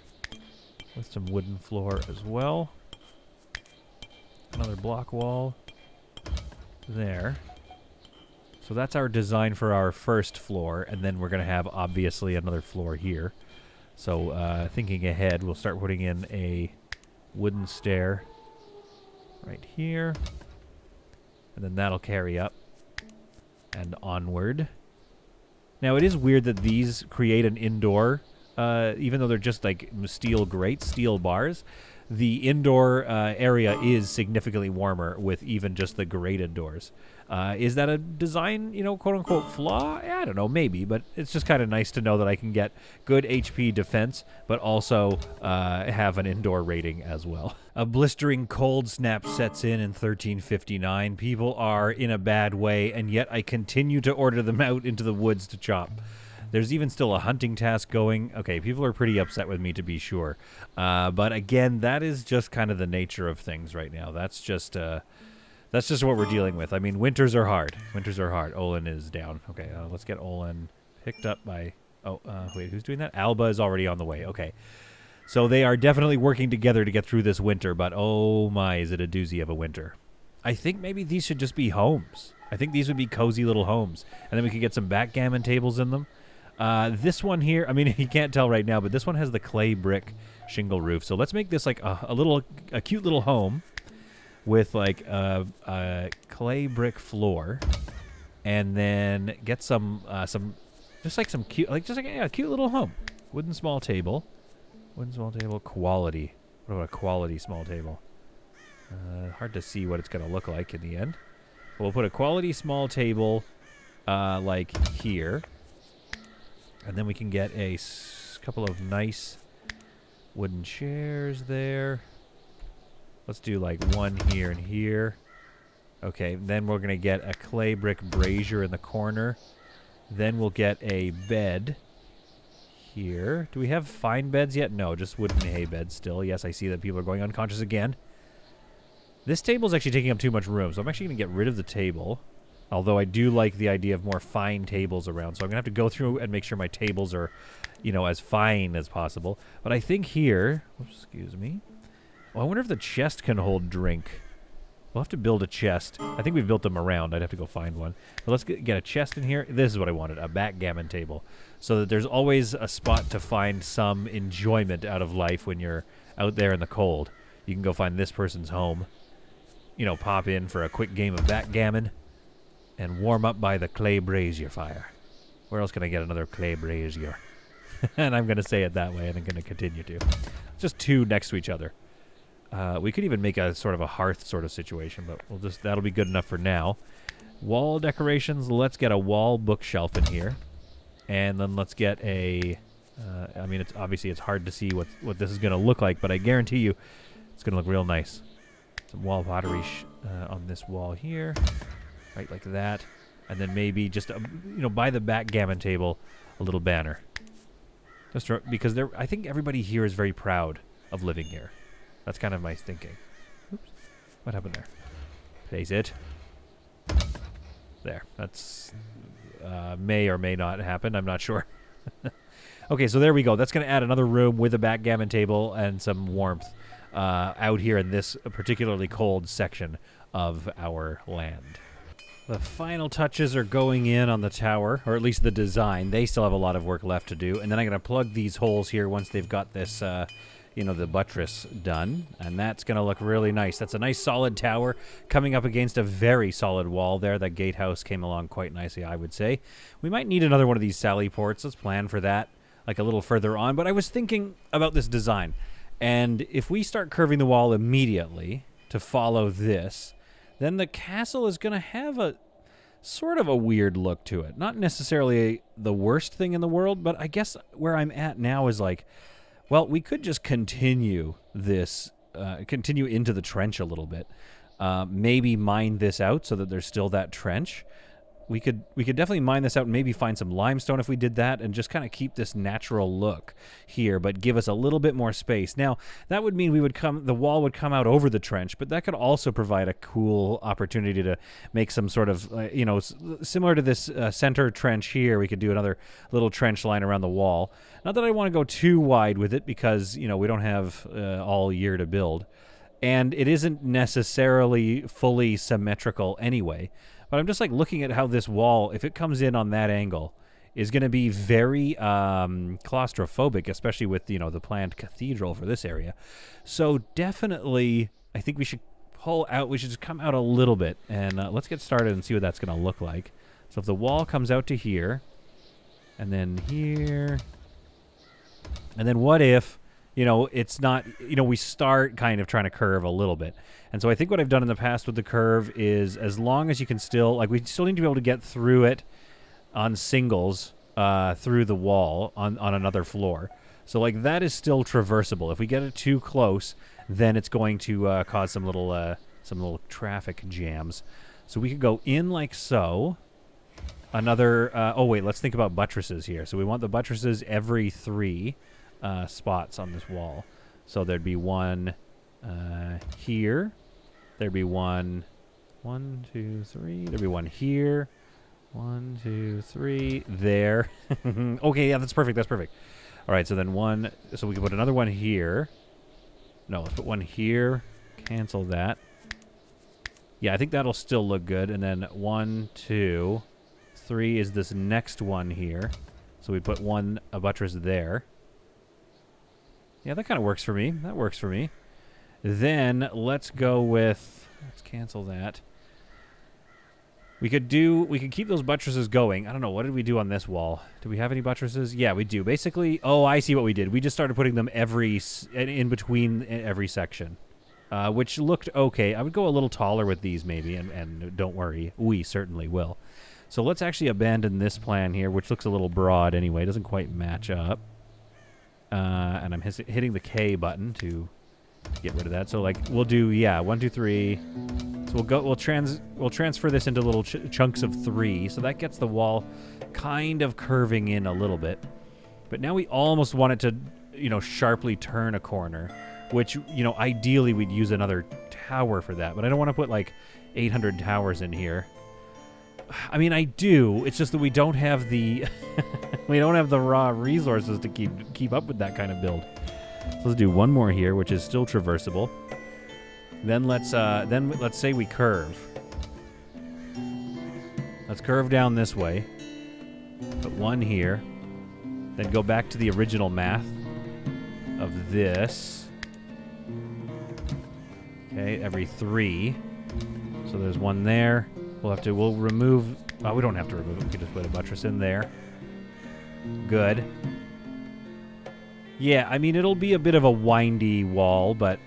with some wooden floor as well. Another block wall there. So that's our design for our first floor, and then we're going to have, obviously, another floor here. So thinking ahead, we'll start putting in a wooden stair right here, and then that'll carry up and onward. Now, it is weird that these create an indoor, even though they're just like steel grates, steel bars. The indoor area is significantly warmer with even just the grated doors. Is that a design, quote-unquote flaw? I don't know, maybe, but it's just kind of nice to know that I can get good HP defense, but also have an indoor rating as well. A blistering cold snap sets in 1359. People are in a bad way, and yet I continue to order them out into the woods to chop. There's even still a hunting task going. Okay, people are pretty upset with me, to be sure. But again, that is just kind of the nature of things right now. That's just what we're dealing with. I mean, winters are hard. Winters are hard. Olin is down. Okay, let's get Olin picked up by... Oh, wait, who's doing that? Alba is already on the way. Okay. So they are definitely working together to get through this winter, but oh my, is it a doozy of a winter. I think maybe these should just be homes. I think these would be cozy little homes. And then we could get some backgammon tables in them. This one here, I mean, you can't tell right now, but this one has the clay brick shingle roof. So let's make this like a cute little home with like a clay brick floor, and then get some cute, a cute little home. Wooden small table, quality. What about a quality small table? Hard to see what it's gonna look like in the end. We'll put a quality small table, like here. And then we can get a couple of nice wooden chairs there. Let's do like one here and here. Okay, then we're going to get a clay brick brazier in the corner. Then we'll get a bed here. Do we have fine beds yet? No, just wooden hay beds still. Yes, I see that people are going unconscious again. This table's actually taking up too much room, so I'm actually going to get rid of the table. Although I do like the idea of more fine tables around. So I'm going to have to go through and make sure my tables are, as fine as possible. But I think here... Oops, excuse me. Well, I wonder if the chest can hold drink. We'll have to build a chest. I think we've built them around. I'd have to go find one. But let's get a chest in here. This is what I wanted, a backgammon table. So that there's always a spot to find some enjoyment out of life when you're out there in the cold. You can go find this person's home. Pop in for a quick game of backgammon. And warm up by the clay brazier fire. Where else can I get another clay brazier? And I'm going to say it that way, and I'm going to continue to. Just two next to each other. We could even make a sort of a hearth sort of situation, but that'll be good enough for now. Wall decorations, let's get a wall bookshelf in here. And then let's get a... it's hard to see what this is going to look like, but I guarantee you it's going to look real nice. Some wall pottery on this wall here. Right, like that. And then maybe just, by the backgammon table, a little banner. Just because I think everybody here is very proud of living here. That's kind of my thinking. Oops. What happened there? Place it. There. That's may or may not happen. I'm not sure. Okay, so there we go. That's going to add another room with a backgammon table and some warmth out here in this particularly cold section of our land. The final touches are going in on the tower, or at least the design. They still have a lot of work left to do. And then I'm going to plug these holes here once they've got this the buttress done, and that's going to look really nice. That's a nice solid tower coming up against a very solid wall there. That gatehouse came along quite nicely, I would say. We might need another one of these sally ports. Let's plan for that, like a little further on. But I was thinking about this design, and if we start curving the wall immediately to follow this, then the castle is going to have a sort of a weird look to it. Not necessarily the worst thing in the world, but I guess where I'm at now is like, well, we could just continue this, continue into the trench a little bit. Maybe mine this out so that there's still that trench. We could definitely mine this out and maybe find some limestone if we did that, and just kind of keep this natural look here, but give us a little bit more space. Now, that would mean the wall would come out over the trench, but that could also provide a cool opportunity to make some sort of, similar to this center trench here. We could do another little trench line around the wall. Not that I want to go too wide with it because, we don't have all year to build. And it isn't necessarily fully symmetrical anyway. But I'm just like looking at how this wall, if it comes in on that angle, is going to be very claustrophobic, especially with, the planned cathedral for this area. So definitely, I think we should pull out, we should just come out a little bit. And let's get started and see what that's going to look like. So if the wall comes out to here, and then here, and then what if, it's not, we start kind of trying to curve a little bit. And so I think what I've done in the past with the curve is, as long as you can still, we still need to be able to get through it on singles through the wall on another floor. So that is still traversable. If we get it too close, then it's going to cause some little traffic jams. So we could go in like so. Another, let's think about buttresses here. So we want the buttresses every 3 spots on this wall. So there'd be one here. There'd be one, 1, 2, 3. There'd be one here. 1, 2, 3. There. Okay, yeah, that's perfect. That's perfect. All right, so then so we can put another one here. No, let's put one here. Cancel that. Yeah, I think that'll still look good. And then 1, 2, 3 is this next one here. So we put a buttress there. Yeah, that kind of works for me. That works for me. Then let's cancel that. We could keep those buttresses going. I don't know, what did we do on this wall? Do we have any buttresses? Yeah, we do. Basically, I see what we did. We just started putting them in between every section, which looked okay. I would go a little taller with these maybe, and don't worry, we certainly will. So let's actually abandon this plan here, which looks a little broad anyway. It doesn't quite match up. And I'm hitting the K button to get rid of that. So we'll do 1, 2, 3. So we'll transfer this into little chunks of 3. So that gets the wall kind of curving in a little bit. But now we almost want it to sharply turn a corner, which ideally we'd use another tower for that. But I don't want to put 800 towers in here. I mean, I do. It's just that we don't have the raw resources to keep up with that kind of build. So let's do one more here, which is still traversable. Then let's say we curve. Let's curve down this way. Put one here. Then go back to the original math of this. Okay, every 3. So there's one there. We'll remove, we don't have to remove it. We can just put a buttress in there. Good. Yeah, I mean, it'll be a bit of a windy wall, but,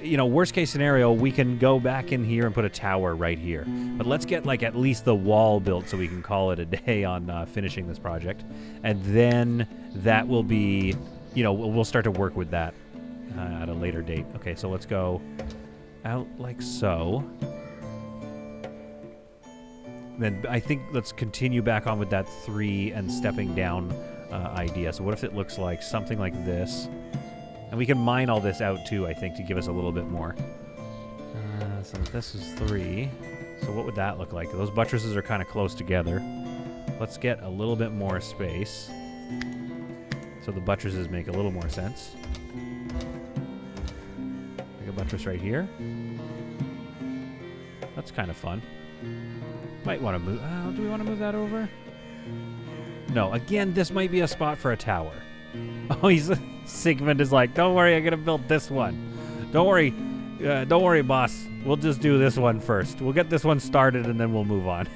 worst case scenario, we can go back in here and put a tower right here. But let's get, at least the wall built so we can call it a day on finishing this project. And then that will be, we'll start to work with that at a later date. Okay, so let's go out like so. Then I think let's continue back on with that 3 and stepping down idea. So what if it looks like something like this? And we can mine all this out too, I think, to give us a little bit more. So this is 3. So what would that look like? Those buttresses are kind of close together. Let's get a little bit more space. So the buttresses make a little more sense. Like a buttress right here. That's kind of fun. Might want to move. Do we want to move that over? No. Again, this might be a spot for a tower. Oh, he's Sigmund is like, don't worry, I'm going to build this one. Don't worry, boss. We'll just do this one first. We'll get this one started and then we'll move on.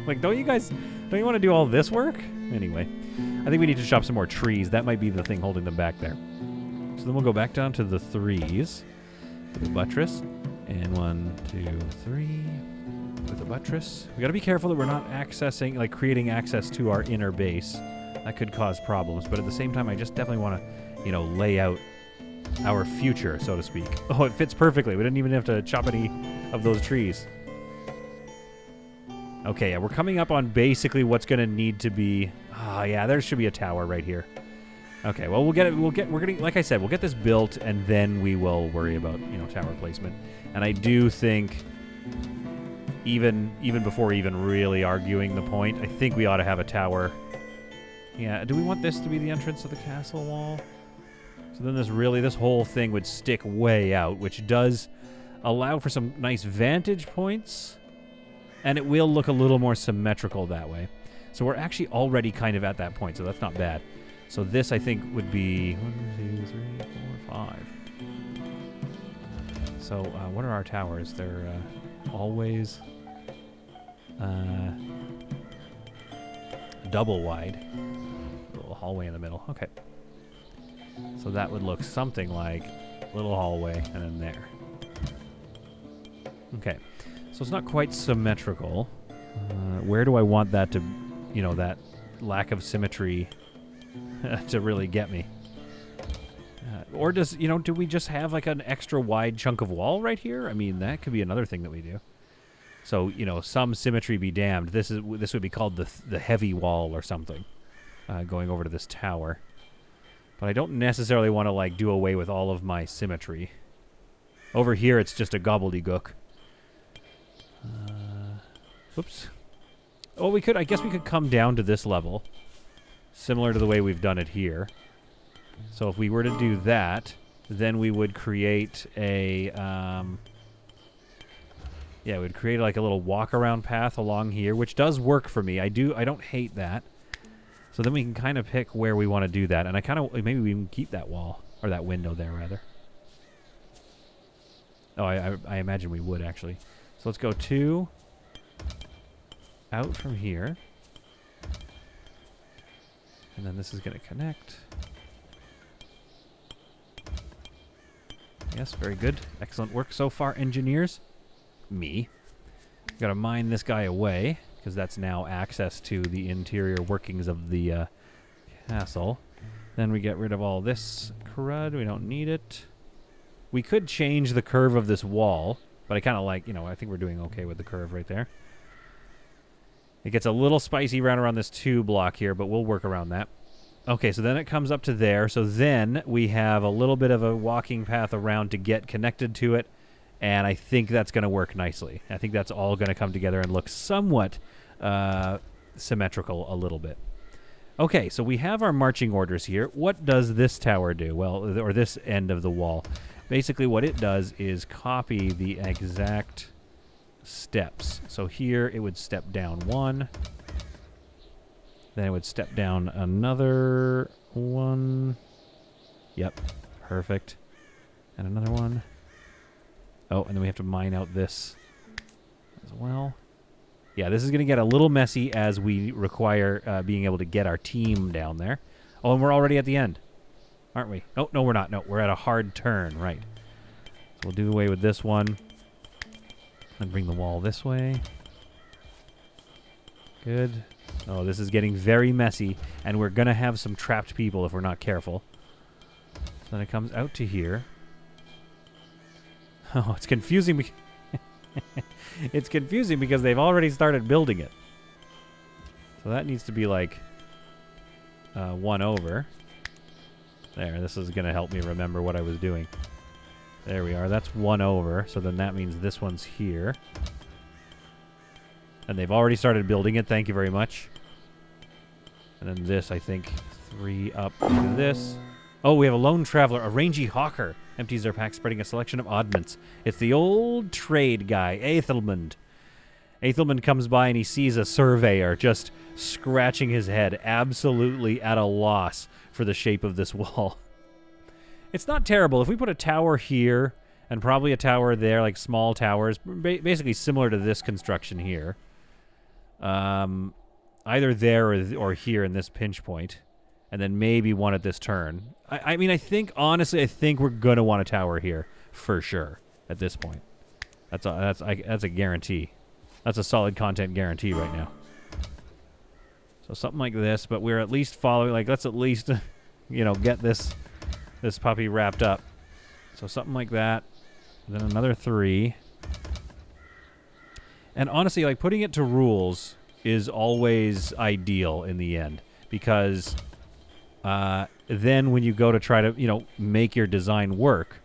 Like, don't you want to do all this work? Anyway, I think we need to chop some more trees. That might be the thing holding them back there. So then we'll go back down to the 3s with the buttress. And 1, 2, 3 with the buttress. We got to be careful that we're not creating access to our inner base. That could cause problems. But at the same time, I just definitely want to, lay out our future, so to speak. Oh, it fits perfectly. We didn't even have to chop any of those trees. Okay, yeah, we're coming up on basically what's going to need to be... Oh, yeah, there should be a tower right here. Okay, well, we're gonna, like I said, we'll get this built, and then we will worry about, tower placement. And I do think, even before even really arguing the point, I think we ought to have a tower. Yeah, do we want this to be the entrance to the castle wall? So then this whole thing would stick way out, which does allow for some nice vantage points, and it will look a little more symmetrical that way. So we're actually already kind of at that point, so that's not bad. So this, I think, would be 1, 2, 3, 4, 5. So what are our towers? They're always double wide. A little hallway in the middle. Okay. So that would look something like little hallway and then there. Okay. So it's not quite symmetrical. Where do I want that to, that lack of symmetry to really get me? Or do we just have like an extra wide chunk of wall right here? I mean, that could be another thing that we do. So, some symmetry be damned. This would be called the heavy wall or something, going over to this tower. But I don't necessarily want to do away with all of my symmetry. Over here, it's just a gobbledygook. Oops. Oh, I guess we could come down to this level, similar to the way we've done it here. So if we were to do that, then we would create a, we'd create like a little walk-around path along here, which does work for me. I don't hate that. So then we can kind of pick where we want to do that, and maybe we can keep that wall, or that window there, rather. Oh, I imagine we would, actually. So let's go 2 out from here. And then this is going to connect. Yes, very good. Excellent work so far, engineers. Me. Got to mine this guy away, because that's now access to the interior workings of the castle. Then we get rid of all this crud. We don't need it. We could change the curve of this wall, but I kind of like, I think we're doing okay with the curve right there. It gets a little spicy around this 2 block here, but we'll work around that. Okay, so then it comes up to there. So then we have a little bit of a walking path around to get connected to it, and I think that's going to work nicely. I think that's all going to come together and look somewhat symmetrical a little bit. Okay, so we have our marching orders here. What does this tower do? Well, or this end of the wall. Basically what it does is copy the exact steps. So here it would step down 1. Then it would step down another 1. Yep, perfect. And another 1. Oh, and then we have to mine out this as well. Yeah, this is going to get a little messy as we require being able to get our team down there. Oh, and we're already at the end, aren't we? Oh, no, we're not. No, we're at a hard turn, right. So we'll do away with this one. And bring the wall this way. Good. Oh, this is getting very messy, and we're going to have some trapped people if we're not careful. So then it comes out to here. Oh, it's confusing. It's confusing because they've already started building it. So that needs to be like 1 over. There, this is going to help me remember what I was doing. There we are. That's 1 over. So then that means this one's here. And they've already started building it. Thank you very much. And then this, I think, 3 up into this. Oh, we have a lone traveler, a rangy hawker. Empties their pack, spreading a selection of oddments. It's the old trade guy, Aethelmund. Aethelmund comes by and he sees a surveyor just scratching his head, absolutely at a loss for the shape of this wall. It's not terrible. If we put a tower here and probably a tower there, like small towers, basically similar to this construction here. Either there or here in this pinch point, and then maybe one at this turn. I mean, honestly, I think we're going to want a tower here for sure at this point. That's a guarantee. That's a solid content guarantee right now. So something like this, but we're at least following, like, let's at least, get this puppy wrapped up. So something like that. Then another 3. And honestly, like, putting it to rules is always ideal in the end, because then when you go to try to, make your design work,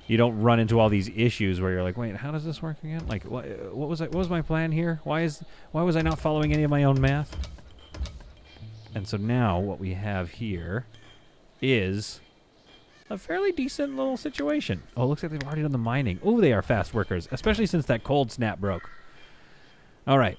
you don't run into all these issues where you're like, wait, how does this work again? Like, what was my plan here? Why was I not following any of my own math? And so now what we have here is a fairly decent little situation. Oh, it looks like they've already done the mining. Oh, they are fast workers, especially since that cold snap broke. All right.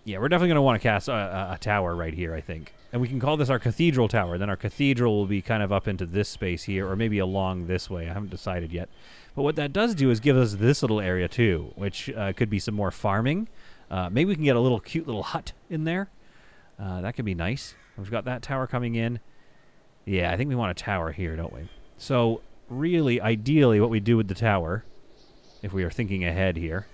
Yeah, we're definitely going to want to cast a tower right here, I think. And we can call this our cathedral tower. Then our cathedral will be kind of up into this space here, or maybe along this way. I haven't decided yet. But what that does do is give us this little area too, which could be some more farming. Maybe we can get a cute little hut in there. That could be nice. We've got that tower coming in. Yeah, I think we want a tower here, don't we? So, really, ideally, what we do with the tower, if we are thinking ahead here,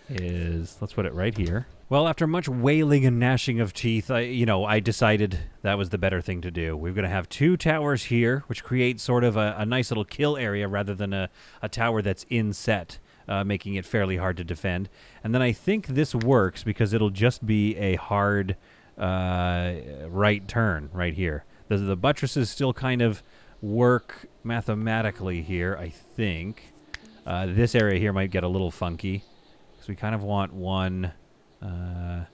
is, let's put it right here. Well, after much wailing and gnashing of teeth, I decided that was the better thing to do. We're going to have 2 towers here, which create sort of a nice little kill area rather than a tower that's inset, making it fairly hard to defend. And then I think this works because it'll just be a hard right turn right here. The buttresses still kind of work mathematically here, I think. This area here might get a little funky, because we kind of want one... I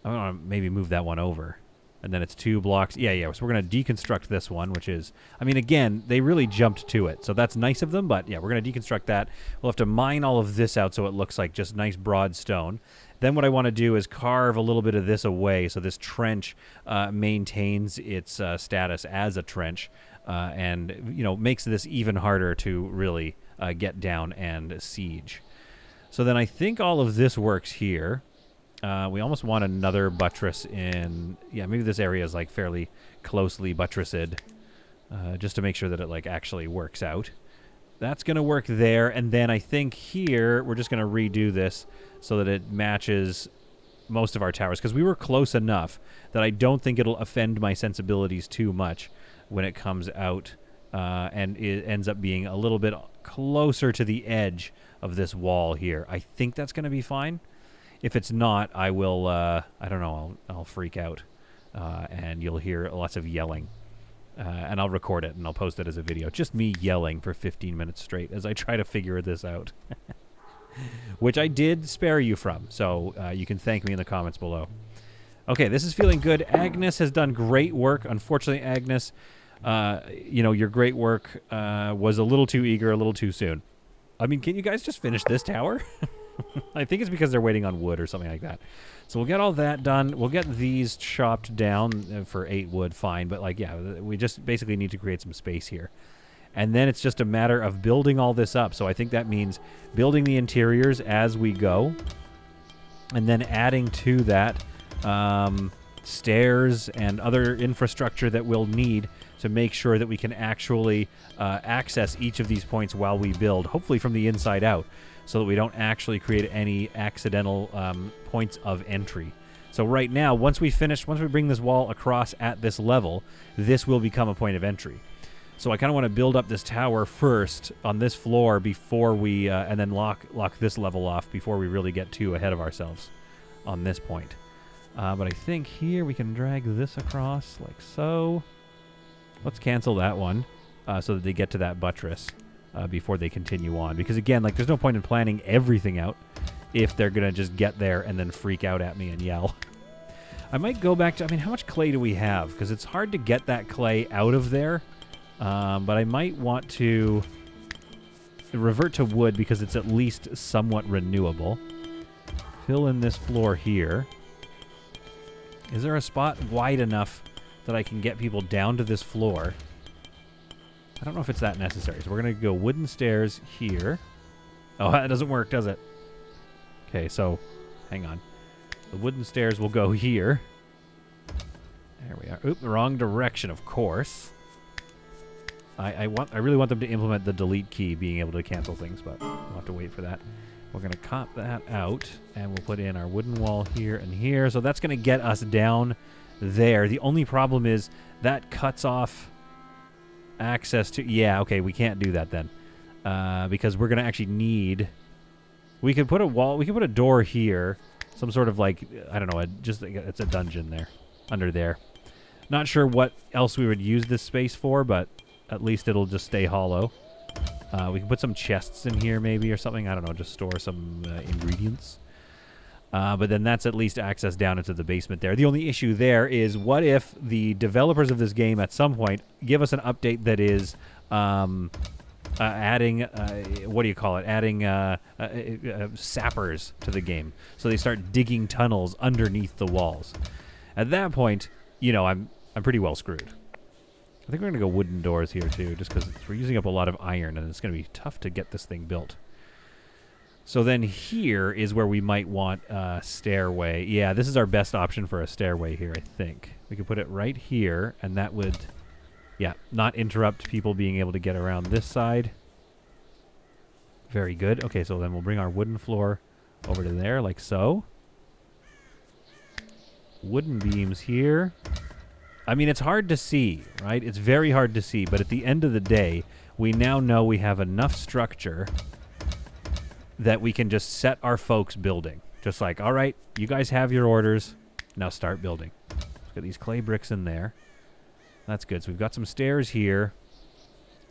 want to maybe move that one over. And then it's 2 blocks. Yeah. So we're going to deconstruct this one, which is... I mean, again, they really jumped to it. So that's nice of them, but yeah, we're going to deconstruct that. We'll have to mine all of this out so it looks like just nice broad stone. Then what I want to do is carve a little bit of this away so this trench maintains its status as a trench and, makes this even harder to really get down and siege. So then I think all of this works here. We almost want another buttress in... Yeah, maybe this area is, like, fairly closely buttressed, just to make sure that it, like, actually works out. That's going to work there, and then I think here we're just going to redo this so that it matches most of our towers, because we were close enough that I don't think it'll offend my sensibilities too much when it comes out, and it ends up being a little bit closer to the edge of this wall here. I think that's going to be fine. If it's not, I will, I don't know, I'll freak out, and you'll hear lots of yelling. And I'll record it, and I'll post it as a video. Just me yelling for 15 minutes straight as I try to figure this out. Which I did spare you from, so you can thank me in the comments below. Okay, this is feeling good. Agnes has done great work. Unfortunately, Agnes, your great work was a little too eager, a little too soon. I mean, can you guys just finish this tower? I think it's because they're waiting on wood or something like that. So we'll get all that done. We'll get these chopped down for 8 wood, fine. But, like, yeah, we just basically need to create some space here. And then it's just a matter of building all this up. So I think that means building the interiors as we go. And then adding to that stairs and other infrastructure that we'll need to make sure that we can actually access each of these points while we build, hopefully from the inside out, so that we don't actually create any accidental points of entry. So right now, once we bring this wall across at this level, this will become a point of entry. So I kind of want to build up this tower first on this floor before we, and then lock this level off before we really get too ahead of ourselves on this point. But I think here we can drag this across like so. Let's cancel that one so that they get to that buttress before they continue on. Because again, like, there's no point in planning everything out if they're going to just get there and then freak out at me and yell. I might go back to, I mean, how much clay do we have? Because it's hard to get that clay out of there. But I might want to revert to wood because it's at least somewhat renewable. Fill in this floor here. Is there a spot wide enough that I can get people down to this floor? I don't know if it's that necessary. So we're going to go wooden stairs here. Oh, that doesn't work, does it? Okay, so hang on. The wooden stairs will go here. There we are. Oop, the wrong direction, of course. I really want them to implement the delete key, being able to cancel things, but we'll have to wait for that. We're going to cop that out, and we'll put in our wooden wall here and here. So that's going to get us down there. The only problem is that cuts off access to... Yeah, okay, we can't do that then. Because we're going to actually need... We could put a wall... We could put a door here. Some sort of like... I don't know. It's a dungeon there. Under there. Not sure what else we would use this space for, but at least it'll just stay hollow. We can put some chests in here maybe or something. I don't know. Just store some ingredients. But then that's at least access down into the basement there. The only issue there is what if the developers of this game at some point give us an update that is adding, what do you call it? Adding sappers to the game. So they start digging tunnels underneath the walls. At that point, you know, I'm pretty well screwed. I think we're going to go wooden doors here too, just because we're using up a lot of iron and it's going to be tough to get this thing built. So then here is where we might want a stairway. Yeah, this is our best option for a stairway here, I think. We could put it right here, and that would, yeah, not interrupt people being able to get around this side. Very good. Okay, so then we'll bring our wooden floor over to there, like so. Wooden beams here. I mean, it's hard to see, right? It's very hard to see, but at the end of the day, we now know we have enough structure that we can just set our folks building. Just like, all right, you guys have your orders. Now start building. Let's get these clay bricks in there. That's good. So we've got some stairs here.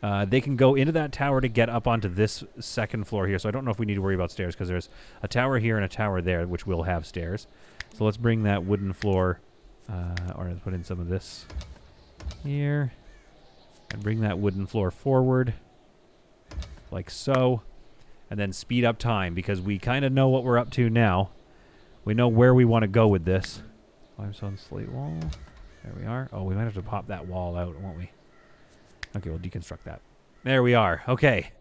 They can go into that tower to get up onto this second floor here. So I don't know if we need to worry about stairs because there's a tower here and a tower there, which will have stairs. So let's bring that wooden floor, or let's put in some of this here. And bring that wooden floor forward, like so. And then speed up time, because we kind of know what we're up to now. We know where we want to go with this. Limestone slate wall. There we are. Oh, we might have to pop that wall out, won't we? Okay, we'll deconstruct that. There we are. Okay.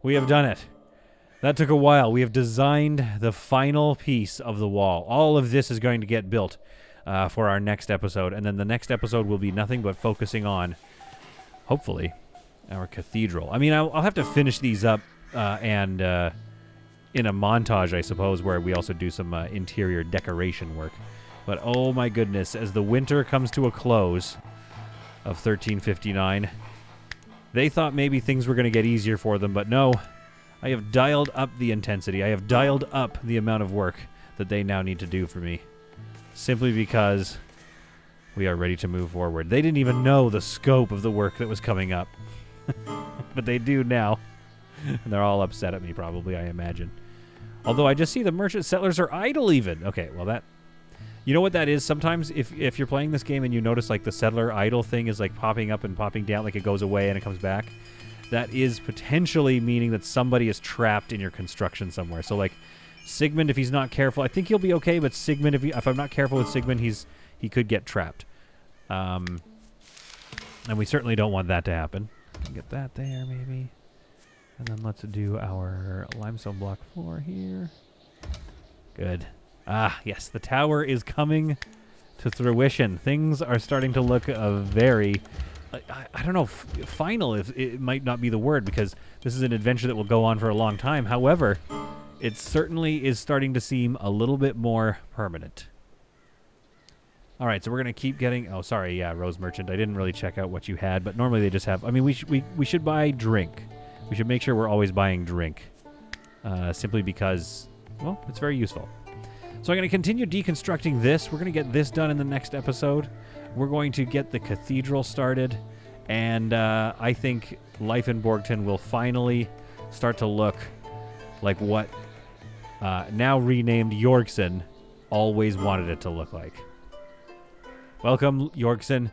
We have done it. That took a while. We have designed the final piece of the wall. All of this is going to get built for our next episode. And then the next episode will be nothing but focusing on, hopefully, our cathedral. I mean, I'll have to finish these up. And in a montage, I suppose, where we also do some interior decoration work. But oh my goodness, as the winter comes to a close of 1359, they thought maybe things were going to get easier for them, but no. I have dialed up the intensity. I have dialed up the amount of work that they now need to do for me. Simply because we are ready to move forward. They didn't even know the scope of the work that was coming up. But they do now. And they're all upset at me, probably, I imagine. Although I just see the merchant settlers are idle even. Okay, well that... You know what that is? Sometimes if you're playing this game and you notice like the settler idle thing is like popping up and popping down, like it goes away and it comes back, that is potentially meaning that somebody is trapped in your construction somewhere. So like Sigmund, if he's not careful, I think he'll be okay, but Sigmund, if I'm not careful with Sigmund, he could get trapped. And we certainly don't want that to happen. Get that there, maybe. And then let's do our limestone block floor here. Good. Ah, yes, the tower is coming to fruition. Things are starting to look very... I don't know, final, if it might not be the word, because this is an adventure that will go on for a long time. However, it certainly is starting to seem a little bit more permanent. All right, so we're going to keep getting... Oh, sorry, yeah, Rose Merchant. I didn't really check out what you had, but normally they just have... I mean, we should buy drink. We should make sure we're always buying drink, simply because, well, it's very useful. So I'm going to continue deconstructing this. We're going to get this done in the next episode. We're going to get the cathedral started, and I think life in Borgton will finally start to look like what now renamed Jorgsen always wanted it to look like. Welcome, Jorgsen.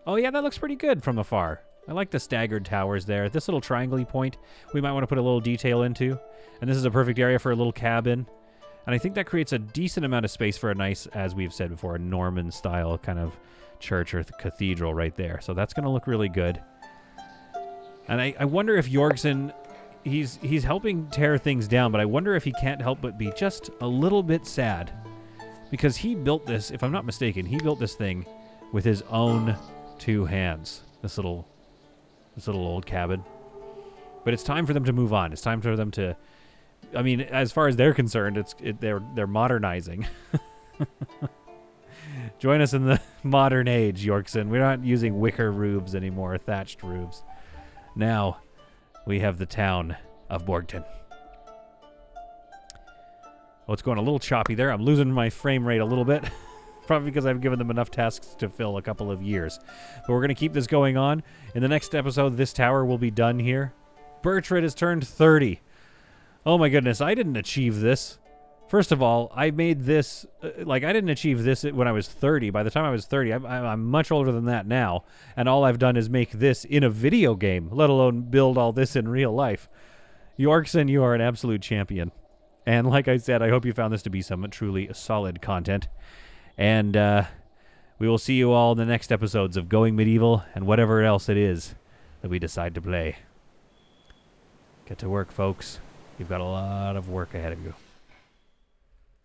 Oh, yeah, that looks pretty good from afar. I like the staggered towers there. This little triangle-y point we might want to put a little detail into. And this is a perfect area for a little cabin. And I think that creates a decent amount of space for a nice, as we've said before, a Norman-style kind of church or cathedral right there. So that's going to look really good. And I wonder if Jorgsen, he's helping tear things down, but I wonder if he can't help but be just a little bit sad. Because he built this, if I'm not mistaken, he built this thing with his own 2 hands. This little old cabin. But it's time for them to move on. It's time for them to, I mean, as far as they're concerned, they're modernizing. Join us in the modern age, Jorgsen. We're not using wicker roofs anymore, thatched roofs. Now, we have the town of Borgton. Oh, it's going a little choppy there. I'm losing my frame rate a little bit. Probably because I've given them enough tasks to fill a couple of years. But we're going to keep this going on. In the next episode, this tower will be done here. Bertrand has turned 30. Oh my goodness, I didn't achieve this. First of all, I made this, I didn't achieve this when I was 30. By the time I was 30, I'm much older than that now. And all I've done is make this in a video game, let alone build all this in real life. Jorgsen, you are an absolute champion. And like I said, I hope you found this to be some truly solid content. And we will see you all in the next episodes of Going Medieval and whatever else it is that we decide to play. Get to work, folks. You've got a lot of work ahead of you.